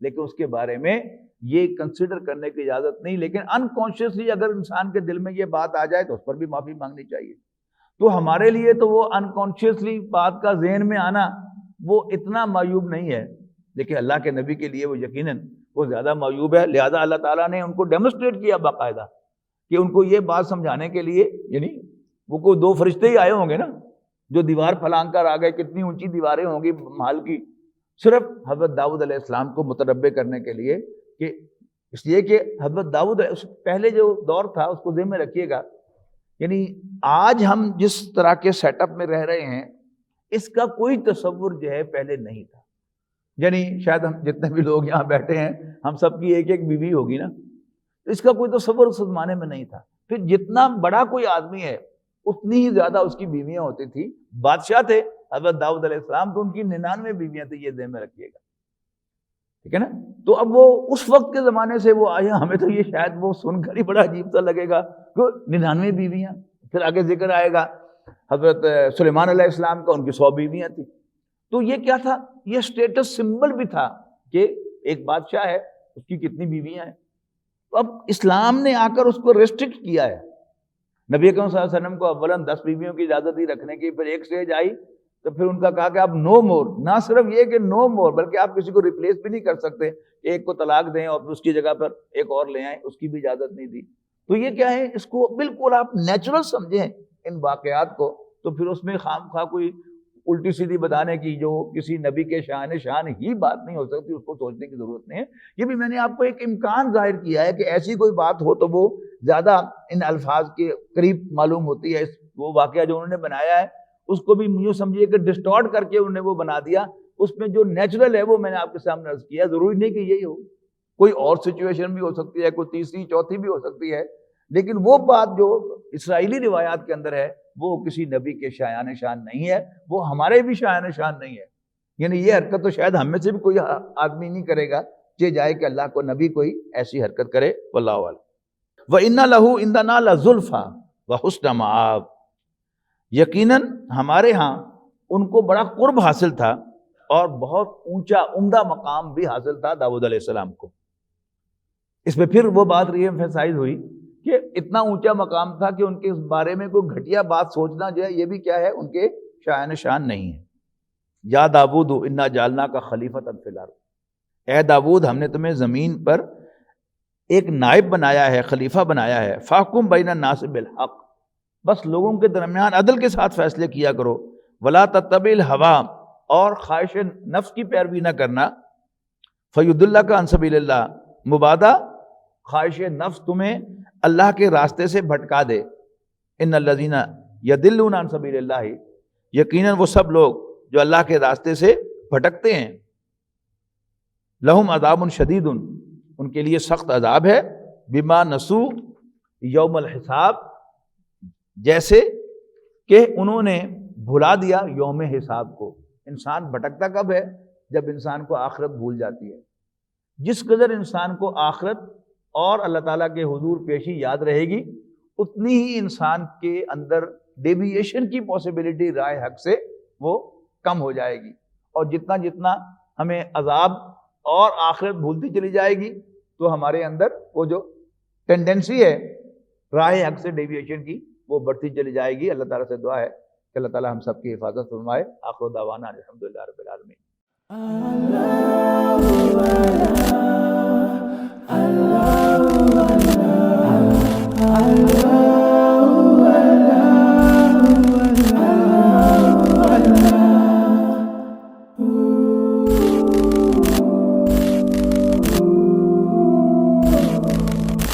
لیکن اس کے بارے میں یہ کنسیڈر کرنے کی اجازت نہیں. لیکن انکانشیسلی اگر انسان کے دل میں یہ بات آ جائے تو اس پر بھی معافی مانگنی چاہیے. تو ہمارے لیے تو وہ انکانشیسلی بات کا ذہن میں آنا وہ اتنا معیوب نہیں ہے، لیکن اللہ کے نبی کے لیے وہ یقیناً وہ زیادہ معیوب ہے. لہذا اللہ تعالیٰ نے ان کو ڈیمونسٹریٹ کیا باقاعدہ کہ ان کو یہ بات سمجھانے کے لیے، یعنی وہ کوئی 2 فرشتے ہی آئے ہوں گے نا جو دیوار پھلانگ کر آ گئے، کتنی اونچی دیواریں ہوں گی محل کی، صرف حضرت داؤد علیہ السلام کو متنبع کرنے کے لیے. کہ اس لیے کہ حضرت داؤد پہلے جو دور تھا اس کو ذہن میں رکھیے گا، یعنی آج ہم جس طرح کے سیٹ اپ میں رہ رہے ہیں اس کا کوئی تصور جو ہے پہلے نہیں تھا. یعنی شاید ہم جتنے بھی لوگ یہاں بیٹھے ہیں ہم سب کی ایک ایک بیوی ہوگی نا، اس کا کوئی تصور اس زمانے میں نہیں تھا. پھر جتنا بڑا کوئی آدمی ہے اتنی ہی زیادہ اس کی بیویاں ہوتی تھی. بادشاہ تھے حضرت داؤد علیہ السلام تو ان کی 99 بیویاں تھیں، یہ ذہن میں رکھیے گا، ٹھیک ہے نا. تو اب وہ اس وقت کے زمانے سے وہ آیا، ہمیں تو یہ شاید وہ سن کر ہی بڑا عجیب سا لگے گا کہ 99 بیویاں. پھر آگے ذکر آئے گا حضرت سلیمان علیہ السلام کا، ان کی 100 بیویاں تھیں. تو یہ کیا تھا؟ یہ اسٹیٹس سمبل بھی تھا کہ ایک بادشاہ ہے اس کی کتنی بیویاں ہیں. تو اب اسلام نے آ کر اس کو ریسٹرکٹ کیا ہے. نبی اکرم صلی اللہ علیہ وسلم کو اولاً 10 بیویوں کی اجازت ہی رکھنے کی، پھر ایک سٹیج آئی تو پھر ان کا کہا کہ آپ نو مور، نہ صرف یہ کہ نو مور بلکہ آپ کسی کو ریپلیس بھی نہیں کر سکتے، ایک کو طلاق دیں اور اس کی جگہ پر ایک اور لے آئیں، اس کی بھی اجازت نہیں دی. تو یہ کیا ہے، اس کو بالکل آپ نیچرل سمجھیں ان واقعات کو. تو پھر اس میں خام خواہ کوئی الٹی سیدھی بتانے کی جو کسی نبی کے شان ہی بات نہیں ہو سکتی، اس کو سوچنے کی ضرورت نہیں ہے. یہ بھی میں نے آپ کو ایک امکان ظاہر کیا ہے کہ ایسی کوئی بات ہو تو وہ زیادہ ان الفاظ کے قریب معلوم ہوتی ہے. وہ واقعہ جو انہوں نے بنایا ہے اس کو بھی یوں سمجھیے کہ ڈسٹارٹ کر کے انہوں نے وہ بنا دیا. اس میں جو نیچرل ہے وہ میں نے آپ کے سامنے عرض کیا. ضروری نہیں کہ یہی ہو، کوئی اور سچویشن بھی ہو سکتی ہے، کوئی تیسری چوتھی بھی ہو سکتی ہے. لیکن وہ بات جو اسرائیلی روایات کے اندر ہے وہ کسی نبی کے شایان شان نہیں ہے، وہ ہمارے بھی شایان شان نہیں ہے. یعنی یہ حرکت تو شاید ہم میں سے بھی کوئی آدمی نہیں کرے گا کہ جائے کہ اللہ کو نبی کوئی ایسی حرکت کرے. واللہ اعلم. وَإِنَّ لَهُ عِندَنَا لَزُلْفَىٰ وَحُسْنَ مَآبٍ، یقیناً ہمارے ہاں ان کو بڑا قرب حاصل تھا اور بہت اونچا عمدہ مقام بھی حاصل تھا داؤد علیہ السلام کو. اس میں پھر وہ بات ری ایمفیسائز ہوئی کہ اتنا اونچا مقام تھا کہ ان کے اس بارے میں کوئی گھٹیا بات سوچنا جو ہے یہ بھی کیا ہے، ان کے شایان شان نہیں ہے. یا داؤد انا جعلناک خلیفۃ فی الارض، اے داؤد ہم نے تمہیں زمین پر ایک نائب بنایا ہے، خلیفہ بنایا ہے، فاحکم بین الناس بالحق، بس لوگوں کے درمیان عدل کے ساتھ فیصلے کیا کرو، ولا تتبع الہوی، اور خواہش نفس کی پیروی نہ کرنا، فیضلک عن سبیل اللہ، مبادا خواہش نفس تمہیں اللہ کے راستے سے بھٹکا دے، ان الذین یضلون عن سبیل اللہ، یقیناً وہ سب لوگ جو اللہ کے راستے سے بھٹکتے ہیں، لہم عذاب شدید، ان کے لیے سخت عذاب ہے، بما نسو یوم الحساب، جیسے کہ انہوں نے بھلا دیا یوم حساب کو۔ انسان بھٹکتا کب ہے؟ جب انسان کو آخرت بھول جاتی ہے۔ جس قدر انسان کو آخرت اور اللہ تعالیٰ کے حضور پیشی یاد رہے گی، اتنی ہی انسان کے اندر ڈیویشن کی پاسبلٹی راہ حق سے وہ کم ہو جائے گی، اور جتنا جتنا ہمیں عذاب اور آخرت بھولتی چلی جائے گی تو ہمارے اندر وہ جو ٹینڈنسی ہے راہ حق سے ڈیویشن کی وہ بڑھتی چلی جائے گی۔ اللہ تعالیٰ سے دعا ہے کہ اللہ تعالیٰ ہم سب کی حفاظت فرمائے۔ آخر دعوانا الحمدللہ رب العالمین۔